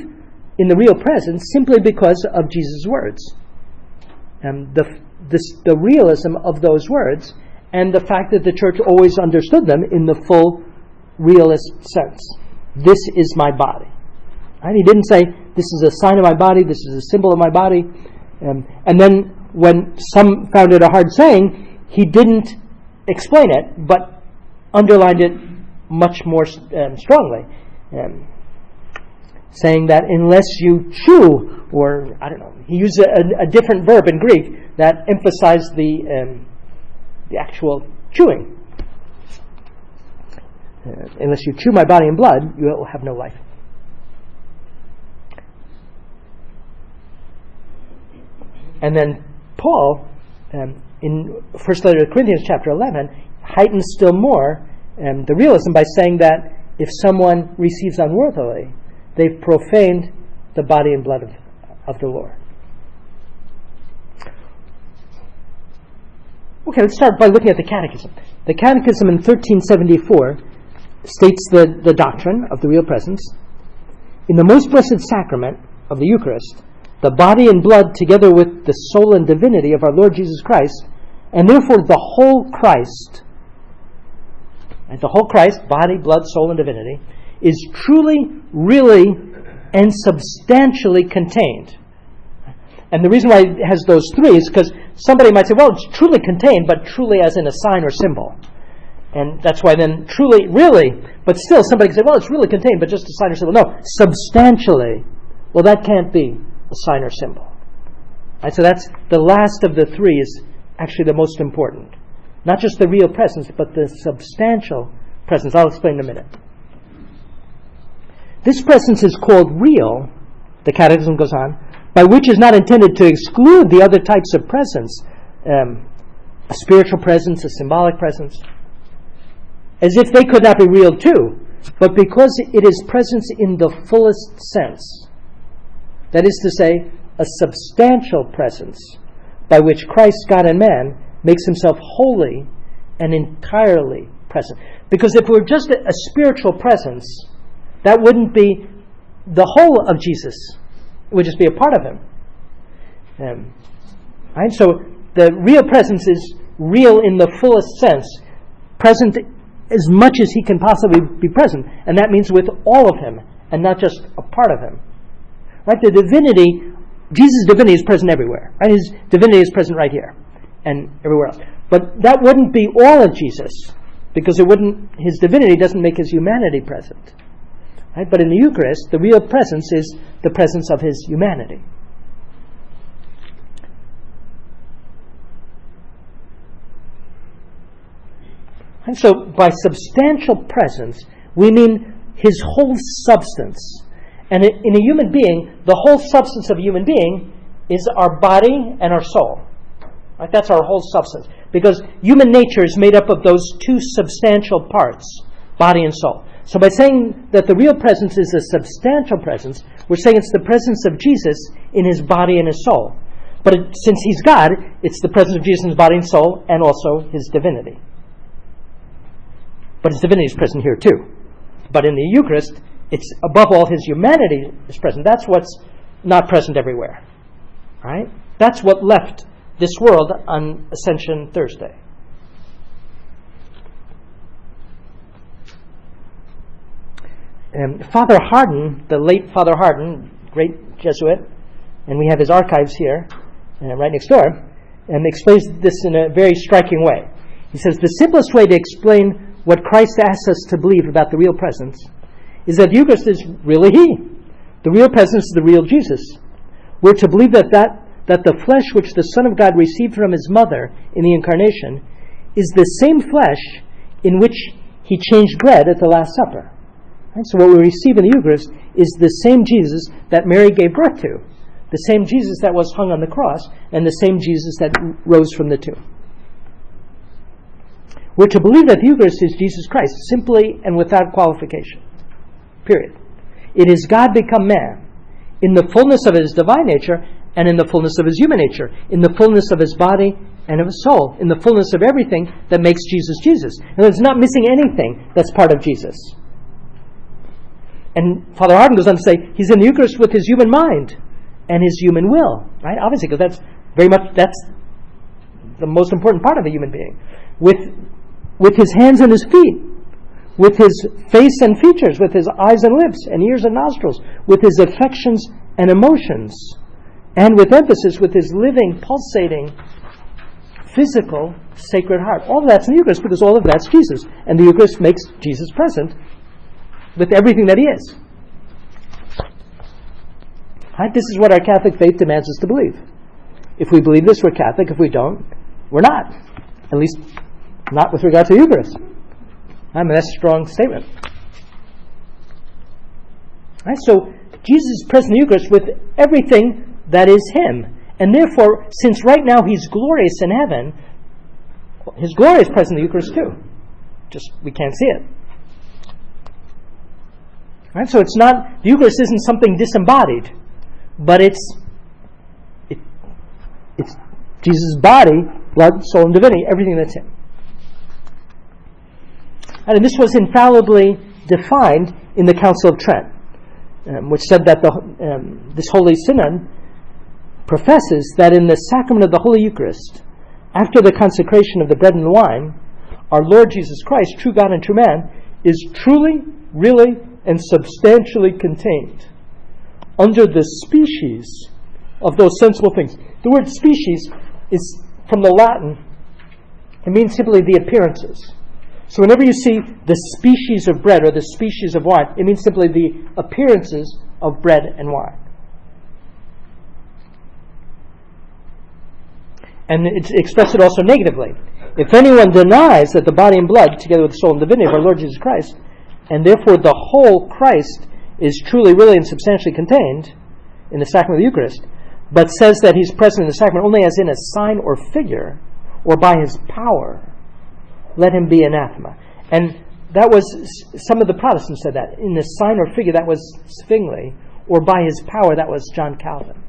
in the real presence simply because of Jesus' words. And the realism of those words, and the fact that the church always understood them in the full realist sense. This is my body. Right? He didn't say, this is a sign of my body, this is a symbol of my body. And then when some found it a hard saying, he didn't explain it, but underlined it much more strongly. Saying that unless you chew, or I don't know, he used a different verb in Greek that emphasized the actual chewing. Unless you chew my body and blood, you will have no life. And then Paul, in First Letter to Corinthians chapter 11, heightens still more the realism by saying that if someone receives unworthily, they've profaned the body and blood of the Lord. Okay, let's start by looking at the Catechism. The Catechism in 1374 states the doctrine of the real presence. In the most blessed sacrament of the Eucharist, the body and blood together with the soul and divinity of our Lord Jesus Christ, and therefore the whole Christ, and the whole Christ, body, blood, soul, and divinity, is truly, really, and substantially contained. And the reason why it has those three is because somebody might say, well, it's truly contained, but truly as in a sign or symbol. And that's why then truly, really, but still somebody can say, well, it's really contained, but just a sign or symbol. No, substantially. Well, that can't be a sign or symbol. Right, so that's the last of the three is actually the most important. Not just the real presence, but the substantial presence. I'll explain in a minute. This presence is called real, the Catechism goes on, by which is not intended to exclude the other types of presence, a spiritual presence, a symbolic presence, as if they could not be real too, but because it is presence in the fullest sense. That is to say, a substantial presence by which Christ, God and man, makes himself wholly and entirely present. Because if it were just a spiritual presence, that wouldn't be the whole of Jesus. It would just be a part of him. Right? So the real presence is real in the fullest sense, present as much as he can possibly be present, and that means with all of him, and not just a part of him. Right? The divinity, Jesus' divinity is present everywhere. Right? His divinity is present right here and everywhere else. But that wouldn't be all of Jesus, because his divinity doesn't make his humanity present. Right? But in the Eucharist, the real presence is the presence of his humanity. And so by substantial presence, we mean his whole substance. And in a human being, the whole substance of a human being is our body and our soul. Right? That's our whole substance. Because human nature is made up of those two substantial parts, body and soul. So by saying that the real presence is a substantial presence, we're saying it's the presence of Jesus in his body and his soul. But since he's God, it's the presence of Jesus in his body and soul, and also his divinity. But his divinity is present here too. But in the Eucharist, it's above all his humanity is present. That's what's not present everywhere. Right? That's what left this world on Ascension Thursday. Father Hardin, the late Father Hardin, great Jesuit, and we have his archives here, right next door, explains this in a very striking way. He says, the simplest way to explain what Christ asks us to believe about the real presence is that the Eucharist is really he. The real presence is the real Jesus. We're to believe that the flesh which the Son of God received from his mother in the Incarnation is the same flesh in which he changed bread at the Last Supper. Right? So what we receive in the Eucharist is the same Jesus that Mary gave birth to, the same Jesus that was hung on the cross, and the same Jesus that rose from the tomb. We're to believe that the Eucharist is Jesus Christ, simply and without qualification. Period. It is God become man in the fullness of his divine nature and in the fullness of his human nature, in the fullness of his body and of his soul, in the fullness of everything that makes Jesus Jesus. And it's not missing anything that's part of Jesus. And Father Arden goes on to say he's in the Eucharist with his human mind and his human will, right? Obviously, because that's the most important part of a human being. With his hands and his feet, with his face and features, with his eyes and lips and ears and nostrils, with his affections and emotions, and with emphasis, with his living, pulsating, physical, sacred heart. All of that's in the Eucharist because all of that's Jesus. And the Eucharist makes Jesus present with everything that he is. Right? This is what our Catholic faith demands us to believe. If we believe this, we're Catholic. If we don't, we're not. At least not with regard to the Eucharist. I mean, that's a strong statement. Right? So Jesus is present in the Eucharist with everything that is him. And therefore, since right now he's glorious in heaven, his glory is present in the Eucharist too. Just we can't see it. Right? So it's not, the Eucharist isn't something disembodied, but it's Jesus' body, blood, soul, and divinity, everything that's him. And this was infallibly defined in the Council of Trent, which said that this Holy Synod professes that in the sacrament of the Holy Eucharist, after the consecration of the bread and the wine, our Lord Jesus Christ, true God and true man, is truly, really, and substantially contained under the species of those sensible things. The word species is from the Latin. It means simply the appearances. So whenever you see the species of bread or the species of wine, it means simply the appearances of bread and wine. And it's expressed also negatively. If anyone denies that the body and blood, together with the soul and divinity of our Lord Jesus Christ, and therefore the whole Christ is truly, really, and substantially contained in the sacrament of the Eucharist, but says that he's present in the sacrament only as in a sign or figure, or by his power, let him be anathema. And that was, some of the Protestants said that. In the sign or figure, that was Zwingli, or by his power, that was John Calvin.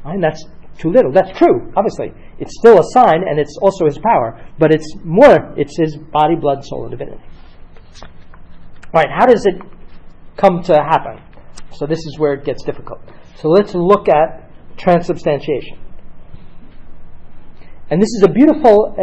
And that's too little. That's true, obviously. It's still a sign, and it's also his power, but it's his body, blood, soul, and divinity. All right, how does it come to happen? So this is where it gets difficult. So let's look at transubstantiation. And this is a beautiful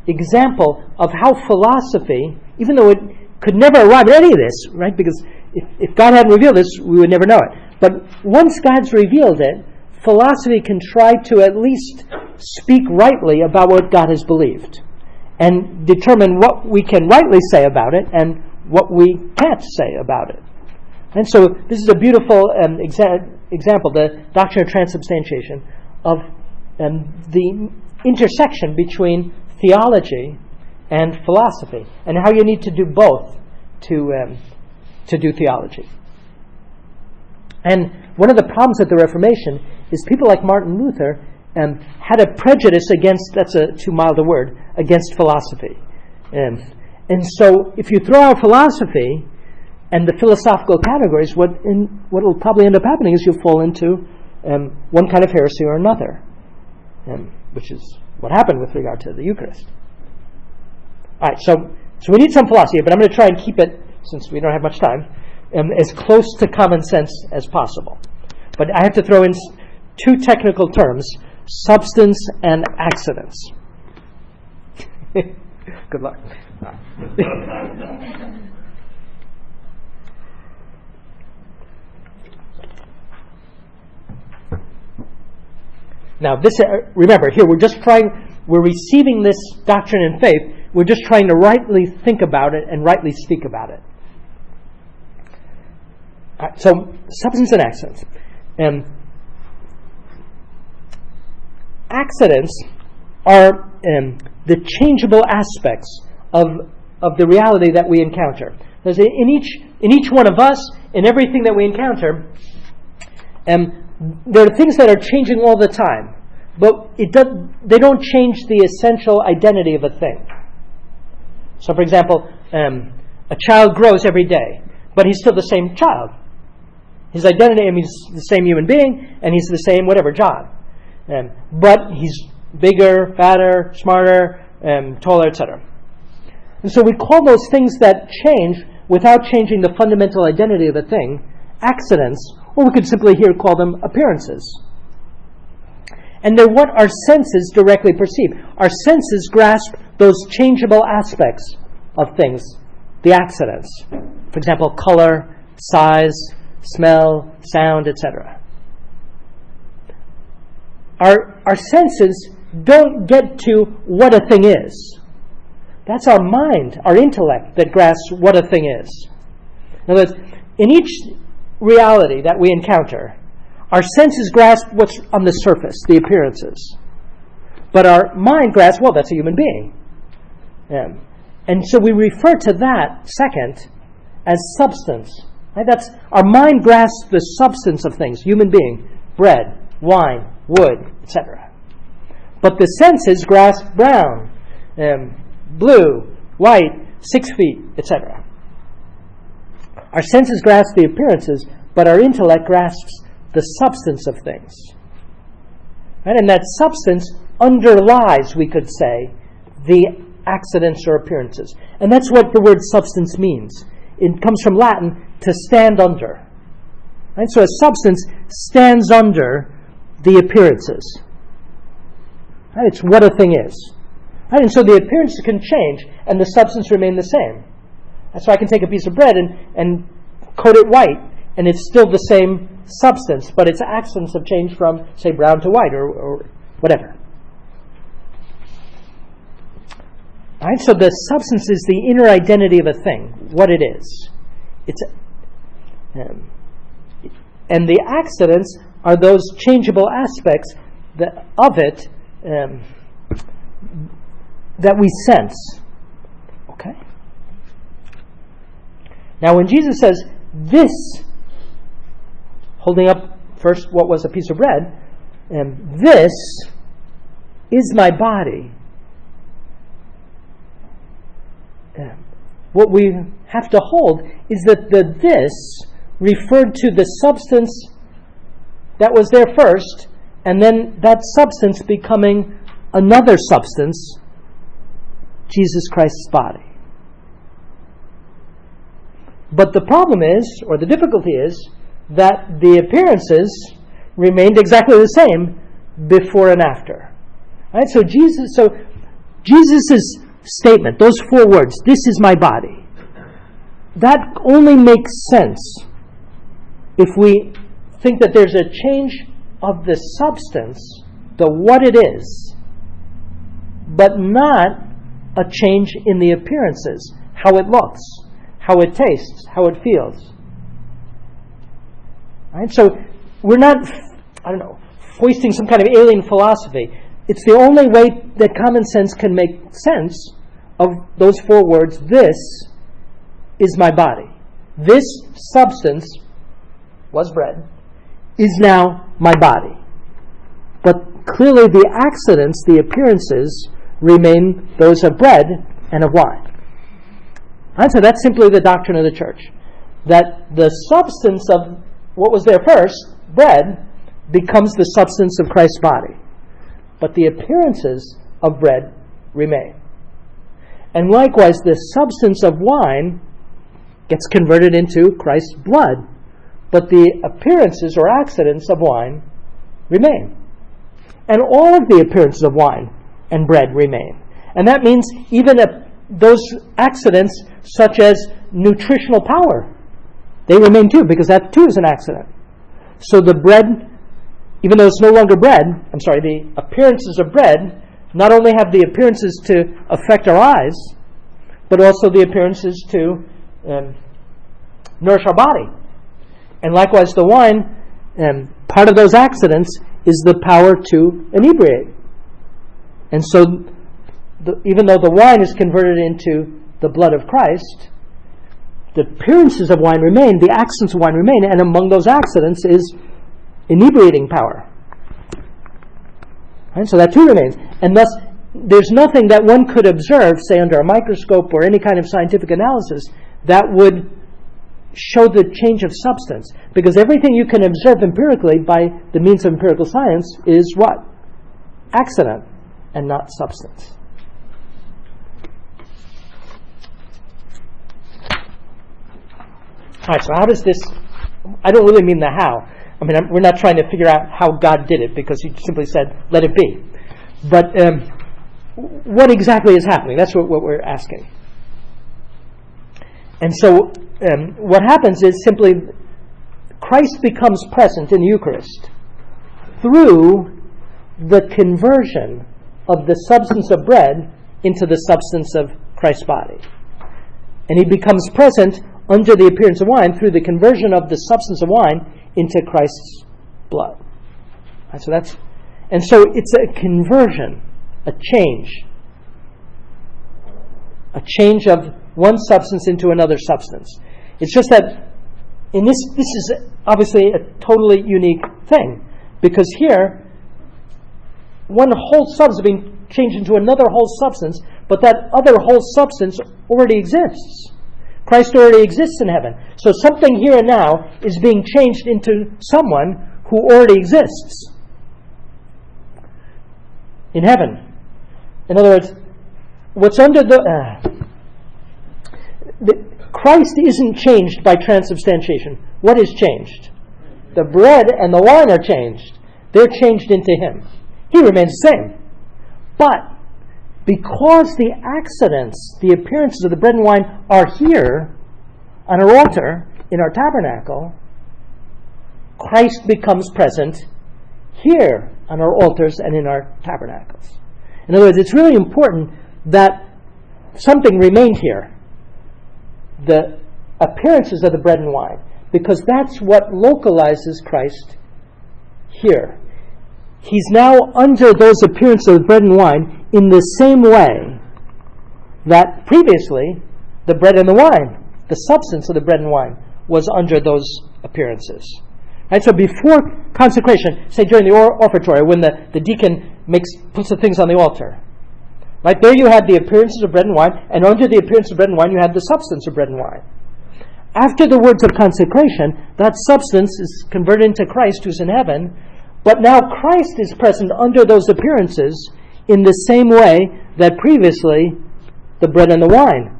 example of how philosophy, even though it could never arrive at any of this, right? Because if God hadn't revealed this, we would never know it. But once God's revealed it, philosophy can try to at least speak rightly about what God has believed and determine what we can rightly say about it and what we can't say about it. And so this is a beautiful example, the doctrine of transubstantiation, of the intersection between theology and philosophy, and how you need to do both to do theology. And one of the problems at the Reformation is people like Martin Luther had a prejudice against, that's a too mild a word, against philosophy. And so if you throw out philosophy and the philosophical categories, what will probably end up happening is you'll fall into one kind of heresy or another, which is what happened with regard to the Eucharist. All right, so we need some philosophy, but I'm going to try and keep it, since we don't have much time, as close to common sense as possible. But I have to throw in two technical terms, substance and accidents. Good luck. Now, this, remember, here we're receiving this doctrine in faith. We're just trying to rightly think about it and rightly speak about it. So, substance and accidents. Accidents are the changeable aspects of the reality that we encounter. Because in each one of us, in everything that we encounter, there are things that are changing all the time, but they don't change the essential identity of a thing. So, for example, a child grows every day, but he's still the same child. His identity, I mean, he's the same human being, and he's the same whatever job. But he's bigger, fatter, smarter, taller, etc. And so we call those things that change without changing the fundamental identity of a thing accidents, or we could simply here call them appearances. And they're what our senses directly perceive. Our senses grasp those changeable aspects of things, the accidents. For example, color, size, smell, sound, etc. Our senses don't get to what a thing is. That's our mind, our intellect, that grasps what a thing is. In other words, in each reality that we encounter, our senses grasp what's on the surface, the appearances. But our mind grasps, well, that's a human being. And so we refer to that second as substance. Right? That's our mind grasps the substance of things, human being, bread, wine, wood, etc. But the senses grasp brown, blue, white, 6 feet, etc. Our senses grasp the appearances, but our intellect grasps the substance of things. Right? And that substance underlies, we could say, the accidents or appearances. And that's what the word substance means. It comes from Latin, to stand under. Right? So a substance stands under the appearances. Right? It's what a thing is. Right? And so the appearances can change and the substance remain the same. That's why I can take a piece of bread and coat it white, and it's still the same substance, but its accents have changed from, say, brown to white or whatever. Right? So the substance is the inner identity of a thing, what it is. And the accidents are those changeable aspects of it that we sense. Okay? Now when Jesus says, this, holding up first what was a piece of bread, this is my body. What we have to hold is that the this referred to the substance that was there first, and then that substance becoming another substance, Jesus Christ's body. But the problem is, or the difficulty is, that the appearances remained exactly the same before and after. Right? So Jesus' statement, those 4 words, this is my body, that only makes sense if we think that there's a change of the substance, the what it is, but not a change in the appearances, how it looks, how it tastes, how it feels. Right? So we're not, foisting some kind of alien philosophy. It's the only way that common sense can make sense of those 4 words, this is my body. This substance was bread, is now my body. But clearly the accidents, the appearances, remain those of bread and of wine. And so that's simply the doctrine of the church. That the substance of what was there first, bread, becomes the substance of Christ's body. But the appearances of bread remain. And likewise, the substance of wine gets converted into Christ's blood. But the appearances or accidents of wine remain. And all of the appearances of wine and bread remain. And that means even those accidents such as nutritional power, they remain too, because that too is an accident. So the bread, even though it's no longer bread, the appearances of bread not only have the appearances to affect our eyes, but also the appearances to nourish our body. And likewise the wine, part of those accidents is the power to inebriate. And so even though the wine is converted into the blood of Christ, the appearances of wine remain, the accidents of wine remain, and among those accidents is inebriating power. And so that too remains. And thus, there's nothing that one could observe, say under a microscope or any kind of scientific analysis, that would show the change of substance. Because everything you can observe empirically by the means of empirical science is what? Accident and not substance. All right, so how does this... I don't really mean the how. I mean, we're not trying to figure out how God did it, because he simply said, let it be. But what exactly is happening? That's what we're asking. And so what happens is simply Christ becomes present in the Eucharist through the conversion of the substance of bread into the substance of Christ's body. And he becomes present under the appearance of wine through the conversion of the substance of wine into Christ's blood. Right, so it's a conversion, a change of one substance into another substance. It's just that in this is obviously a totally unique thing, because here one whole substance is being changed into another whole substance, but that other whole substance already exists. Christ already exists in heaven. So something here and now is being changed into someone who already exists in heaven. In other words, what's under the Christ isn't changed by transubstantiation. What is changed? The bread and the wine are changed. They're changed into him. He remains the same. But because the accidents, the appearances of the bread and wine are here on our altar, in our tabernacle, Christ becomes present here on our altars and in our tabernacles. In other words, it's really important that something remained here. The appearances of the bread and wine, because that's what localizes Christ here. He's now under those appearances of the bread and wine in the same way that previously the bread and the wine, the substance of the bread and wine, was under those appearances. Right? So before consecration, say during the offertory, when the deacon puts the things on the altar, right, there you had the appearances of bread and wine, and under the appearance of bread and wine you had the substance of bread and wine. After the words of consecration, that substance is converted into Christ who's in heaven, but now Christ is present under those appearances in the same way that previously the bread and the wine,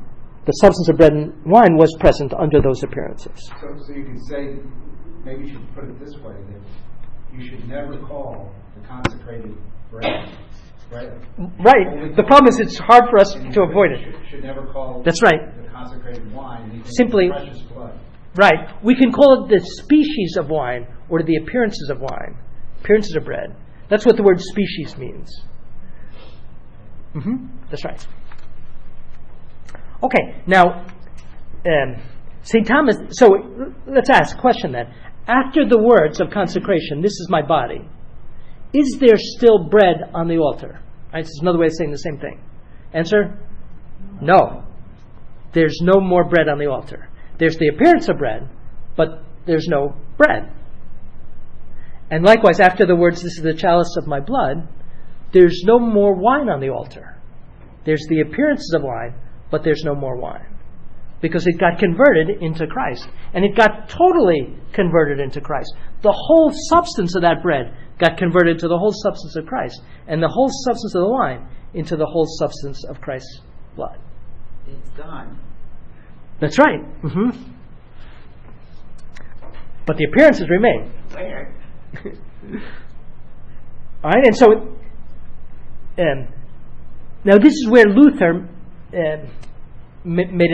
the substance of bread and wine, was present under those appearances. So you can say, maybe you should put it this way, that you should never call the consecrated bread. Right. The problem is it's hard for us to avoid it. Should never call That's right. the consecrated wine simply precious blood. Right. We can call it the species of wine or the appearances of wine, appearances of bread. That's what the word species means. That's right. Okay. Now, St. Thomas. So let's ask a question then. After the words of consecration, "This is my body," is there still bread on the altar? Right, this is another way of saying the same thing. Answer? No. There's no more bread on the altar. There's the appearance of bread, but there's no bread. And likewise, after the words, "This is the chalice of my blood," there's no more wine on the altar. There's the appearances of wine, but there's no more wine. Because it got converted into Christ. And it got totally converted into Christ. The whole substance of that bread got converted to the whole substance of Christ. And the whole substance of the wine into the whole substance of Christ's blood. It's gone. That's right. But the appearances remain. Where? All right, and so now this is where Luther made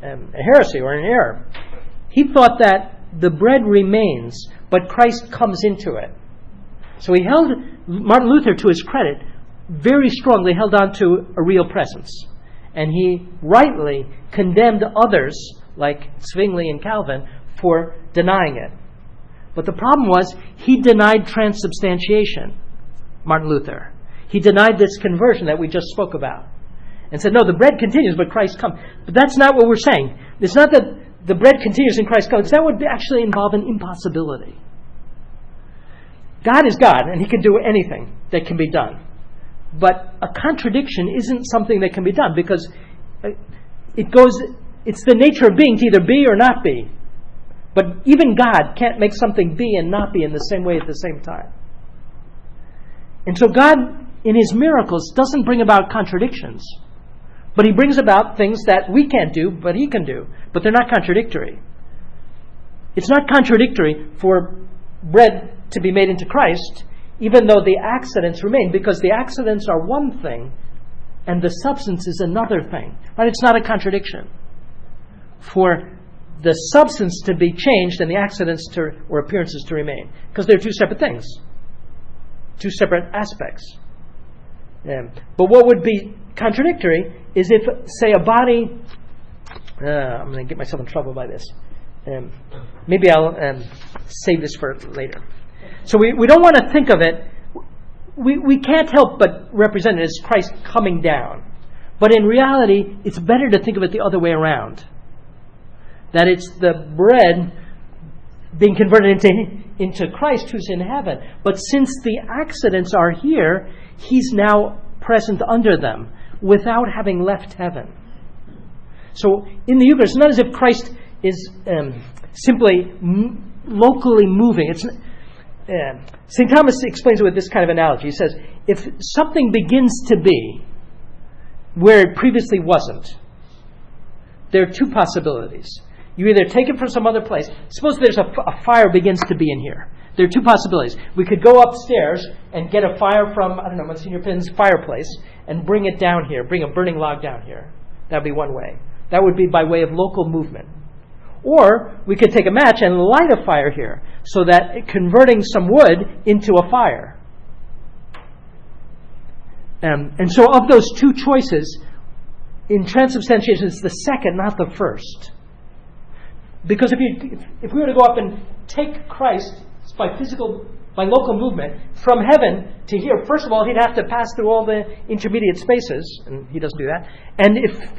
a heresy or an error. He thought that the bread remains, but Christ comes into it. So Martin Luther, to his credit, very strongly held on to a real presence. And he rightly condemned others, like Zwingli and Calvin, for denying it. But the problem was, he denied transubstantiation, Martin Luther. He denied this conversion that we just spoke about. And said, no, the bread continues, but Christ comes. But that's not what we're saying. It's not that the bread continues and Christ comes. That would actually involve an impossibility. God is God, and he can do anything that can be done. But a contradiction isn't something that can be done, because it goes it's the nature of being to either be or not be. But even God can't make something be and not be in the same way at the same time. And so God, in His miracles, doesn't bring about contradictions. But He brings about things that we can't do, but He can do. But they're not contradictory. It's not contradictory for bread to be made into Christ, even though the accidents remain, because the accidents are one thing and the substance is another thing. Right? It's not a contradiction. For the substance to be changed and the accidents or appearances to remain, because they're two separate things, two separate aspects. But what would be contradictory is if, say, a body... I'm going to get myself in trouble by this. Maybe I'll save this for later. So we don't want to think of it... We can't help but represent it as Christ coming down. But in reality, it's better to think of it the other way around. That it's the bread being converted into Christ who's in heaven. But since the accidents are here, He's now present under them without having left heaven. So in the Eucharist, it's not as if Christ is simply locally moving. St. Thomas explains it with this kind of analogy. He says, if something begins to be where it previously wasn't, there are two possibilities. You either take it from some other place. Suppose there's a fire begins to be in here. There are two possibilities. We could go upstairs and get a fire from, Monsignor Pinn's fireplace and bring it down here, bring a burning log down here. That would be one way. That would be by way of local movement. Or we could take a match and light a fire here, so that converting some wood into a fire. And so of those two choices, in transubstantiation, it's the second, not the first. Because if we were to go up and take Christ by local movement from heaven to here, first of all, He'd have to pass through all the intermediate spaces, and He doesn't do that. And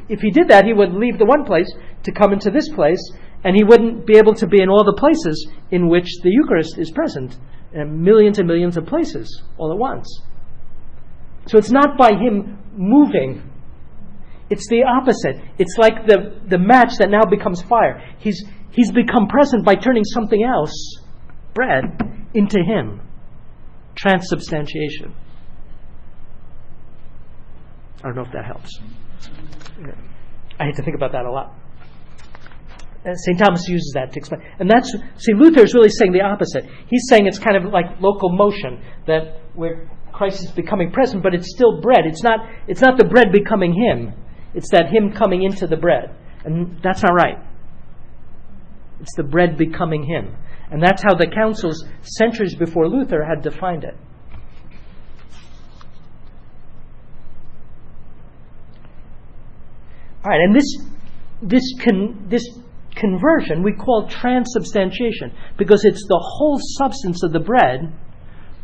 if He did that, He would leave the one place to come into this place, and He wouldn't be able to be in all the places in which the Eucharist is present, millions and millions of places all at once. So it's not by Him moving. It's the opposite. It's like the match that now becomes fire. He's become present by turning something else, bread, into Him. Transubstantiation. I don't know if that helps. I had to think about that a lot. St. Thomas uses that to explain. And Luther is really saying the opposite. He's saying it's kind of like local motion, that where Christ is becoming present, but it's still bread. It's not the bread becoming Him. It's that Him coming into the bread. And that's not right. It's the bread becoming Him. And that's how the councils, centuries before Luther, had defined it. All right, and this conversion we call transubstantiation, because it's the whole substance of the bread,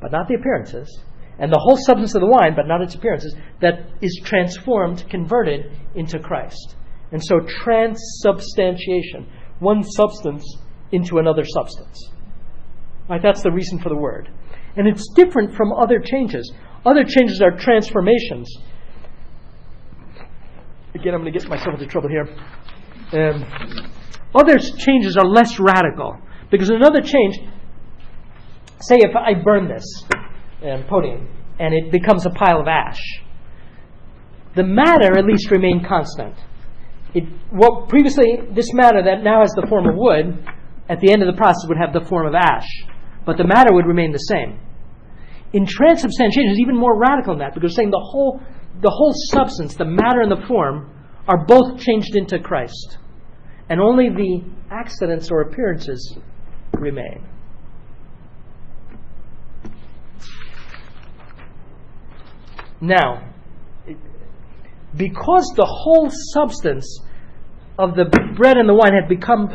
but not the appearances, and the whole substance of the wine, but not its appearances, that is transformed, converted into Christ. And so transubstantiation, one substance into another substance. Right, that's the reason for the word. And it's different from other changes. Other changes are transformations. Again, I'm going to get myself into trouble here. Other changes are less radical. Because another change, say if I burn this podium and it becomes a pile of ash, the matter at least remained constant. Previously, this matter that now has the form of wood, at the end of the process would have the form of ash. But the matter would remain the same. In transubstantiation, it's even more radical than that, because it's saying the whole substance, the matter and the form, are both changed into Christ. And only the accidents or appearances remain. Now, because the whole substance of the bread and the wine had become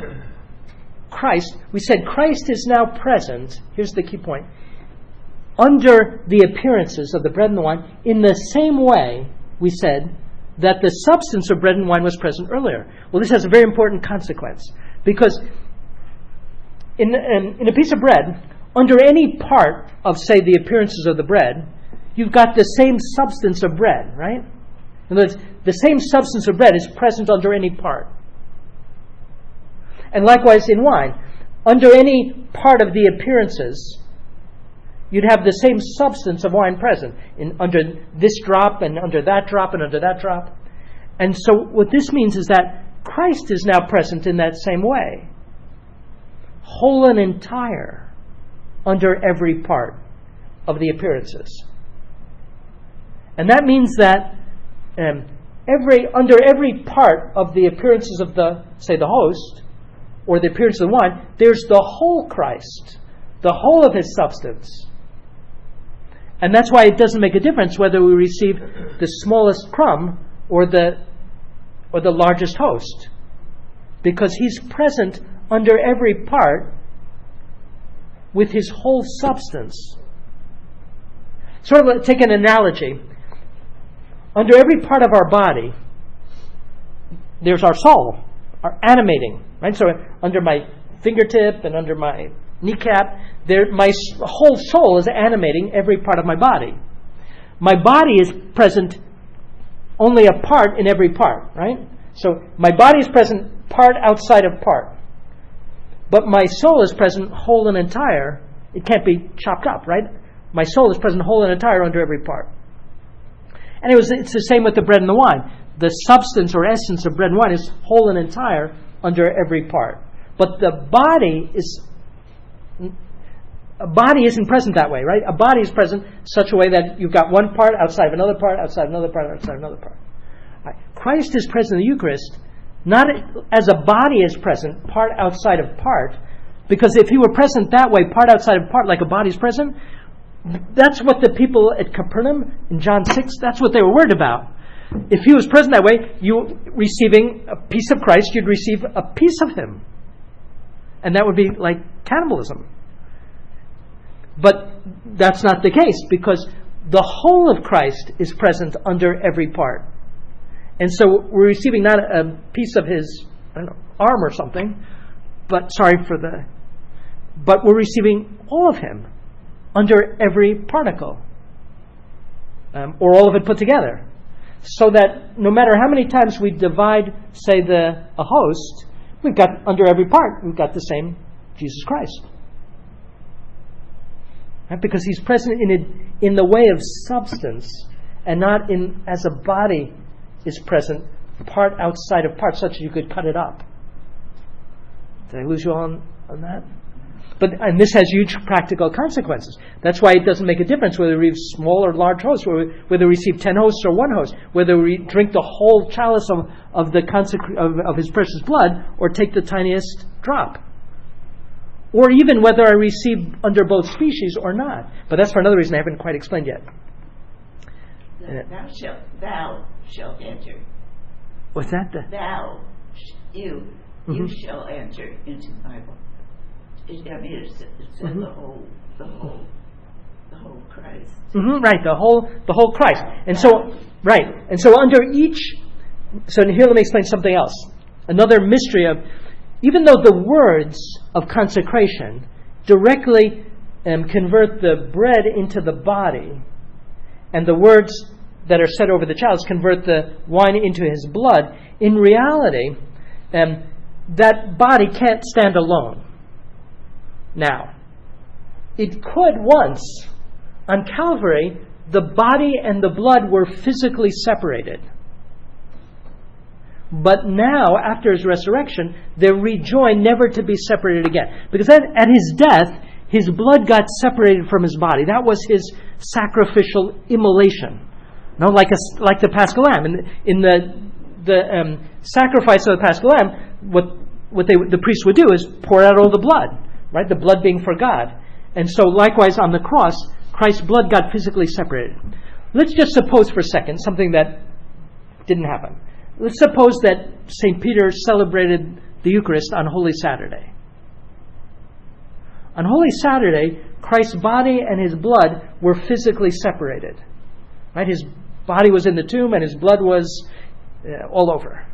Christ, we said Christ is now present, here's the key point, under the appearances of the bread and the wine, in the same way, we said, that the substance of bread and wine was present earlier. Well, this has a very important consequence, because in a piece of bread, under any part of, say, the appearances of the bread, you've got the same substance of bread, right? In other words, the same substance of bread is present under any part. And likewise in wine. Under any part of the appearances, you'd have the same substance of wine present under this drop and under that drop and under that drop. And so what this means is that Christ is now present in that same way, whole and entire under every part of the appearances. And that means that under every part of the appearances of the host, or the appearance of the wine, there's the whole Christ, the whole of his substance. And that's why it doesn't make a difference whether we receive the smallest crumb or the largest host, because he's present under every part with his whole substance. Sort of take an analogy. Under every part of our body, there's our soul, our animating, right? So under my fingertip and under my kneecap, my whole soul is animating every part of my body. My body is present only a part in every part, right? So my body is present part outside of part. But my soul is present whole and entire. It can't be chopped up, right? My soul is present whole and entire under every part. And it's the same with the bread and the wine. The substance or essence of bread and wine is whole and entire under every part. But the body isn't present that way, right? A body is present such a way that you've got one part outside of another part, outside of another part, outside of another part. Right. Christ is present in the Eucharist, not as a body is present, part outside of part, because if he were present that way, part outside of part, like a body is present, that's what the people at Capernaum in John 6, that's what they were worried about. If he was present that way, you receiving a piece of Christ, you'd receive a piece of him. And that would be like cannibalism. But that's not the case, because the whole of Christ is present under every part. And so we're receiving not a piece of his, arm or something, but we're receiving all of him under every particle, or all of it put together. So that no matter how many times we divide, say, a host, we've got under every part, we've got the same Jesus Christ. Right? Because he's present in the way of substance, and not as a body is present, part outside of part, such that you could cut it up. Did I lose you on that? And this has huge practical consequences. That's why it doesn't make a difference whether we receive small or large hosts, whether we receive 10 hosts or one host, whether we drink the whole chalice of his precious blood, or take the tiniest drop. Or even whether I receive under both species or not. But that's for another reason I haven't quite explained yet. Thou shalt enter. What's that? You shall enter into the Bible. It says the whole Christ. Right, the whole Christ. And so under each. So here, let me explain something else. Another mystery of, even though the words of consecration directly convert the bread into the body, and the words that are said over the chalice convert the wine into his blood, in reality, that body can't stand alone. Now, it could once. On Calvary, the body and the blood were physically separated. But now, after his resurrection, they're rejoined, never to be separated again. Because at his death, his blood got separated from his body. That was his sacrificial immolation. Like the Paschal Lamb. In the sacrifice of the Paschal Lamb, what the priest would do is pour out all the blood, right? The blood being for God. And so likewise on the cross, Christ's blood got physically separated. Let's just suppose for a second something that didn't happen. Let's suppose that St. Peter celebrated the Eucharist on Holy Saturday. On Holy Saturday, Christ's body and his blood were physically separated. Right? His body was in the tomb and his blood was all over.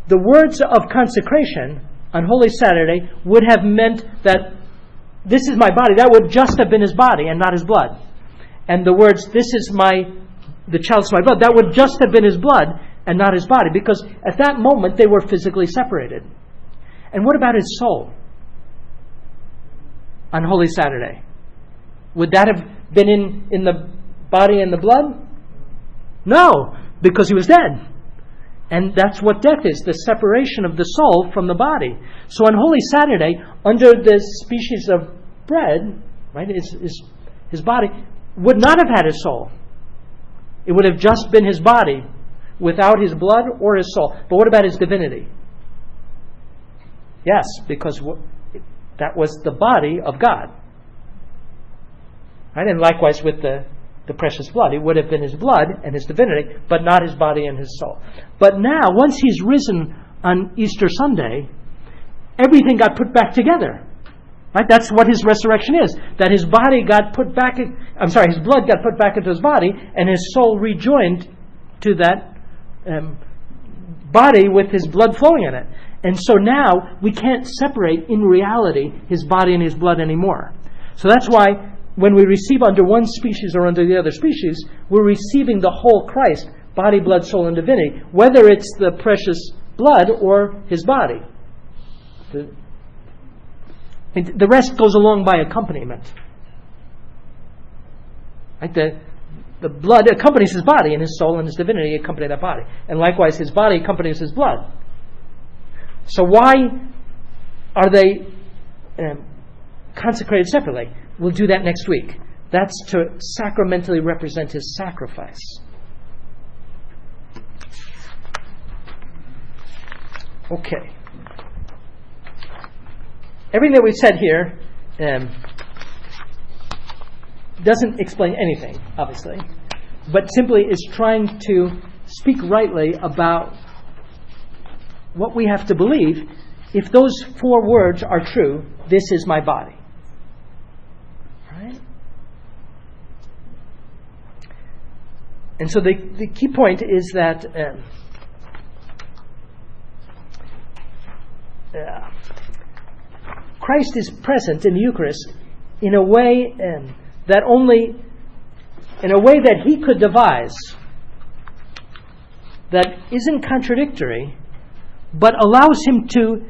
The words of consecration on Holy Saturday would have meant that this is my body. That would just have been his body and not his blood. And the words, this is the chalice of my blood, that would just have been his blood and not his body, because at that moment they were physically separated. And what about his soul on Holy Saturday? Would that have been in the body and the blood? No, because he was dead. And that's what death is, the separation of the soul from the body. So on Holy Saturday, under this species of bread, right, his body would not have had his soul. It would have just been his body without his blood or his soul. But what about his divinity? Yes, because that was the body of God. Right? And likewise with the precious blood. It would have been his blood and his divinity, but not his body and his soul. But now, once he's risen on Easter Sunday, everything got put back together. Right? That's what his resurrection is. That his body got put back, his blood got put back into his body, and his soul rejoined to that body with his blood flowing in it. And so now, we can't separate, in reality, his body and his blood anymore. So that's why when we receive under one species or under the other species, we're receiving the whole Christ, body, blood, soul, and divinity, whether it's the precious blood or his body. The rest goes along by accompaniment. Right? The blood accompanies his body, and his soul and his divinity accompany that body. And likewise, his body accompanies his blood. So why are they consecrated separately? We'll do that next week. That's to sacramentally represent his sacrifice. Okay. Everything that we've said here doesn't explain anything, obviously, but simply is trying to speak rightly about what we have to believe. If those 4 words are true, this is my body. Right? And so the key point is that Christ is present in the Eucharist in a way that he could devise, that isn't contradictory, but allows him to,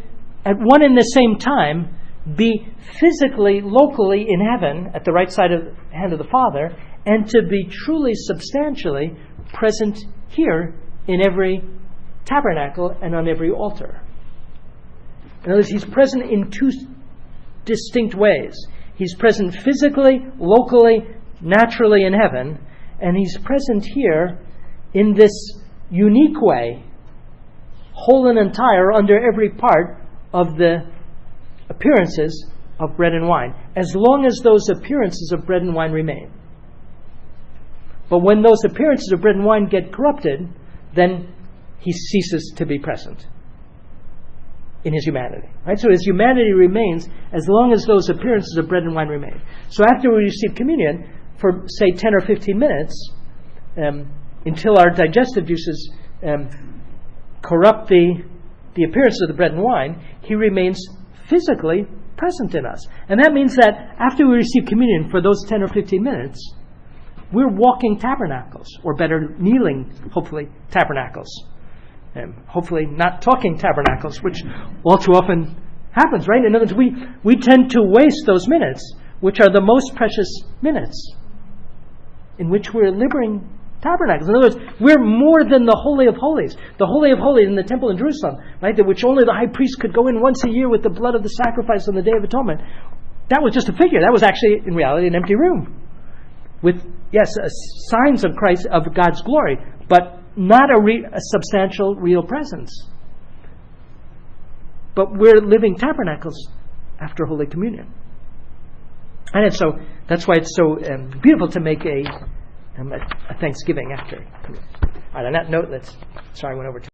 at one and the same time, be physically, locally in heaven at the right side of the hand of the Father, and to be truly, substantially present here in every tabernacle and on every altar. In other words, he's present in 2 distinct ways. He's present physically, locally, naturally in heaven, and he's present here in this unique way, whole and entire, under every part of the appearances of bread and wine, as long as those appearances of bread and wine remain. But when those appearances of bread and wine get corrupted, then he ceases to be present in his humanity. Right? So his humanity remains as long as those appearances of bread and wine remain. So after we receive communion, for say 10 or 15 minutes, until our digestive juices corrupt the appearance of the bread and wine, he remains physically present in us. And that means that after we receive communion for those 10 or 15 minutes, we're walking tabernacles, or better, kneeling, hopefully, tabernacles. Hopefully not talking tabernacles, which all too often happens, right? In other words, we tend to waste those minutes, which are the most precious minutes, in which we're liberating tabernacles. In other words, we're more than the Holy of Holies. The Holy of Holies in the temple in Jerusalem, right, which only the high priest could go in once a year with the blood of the sacrifice on the Day of Atonement. That was just a figure. That was actually, in reality, an empty room with, yes, signs of Christ, of God's glory, but not a substantial, real presence. But we're living tabernacles after Holy Communion. And so that's why it's so beautiful to make a Thanksgiving after. All right, on that note, I went over to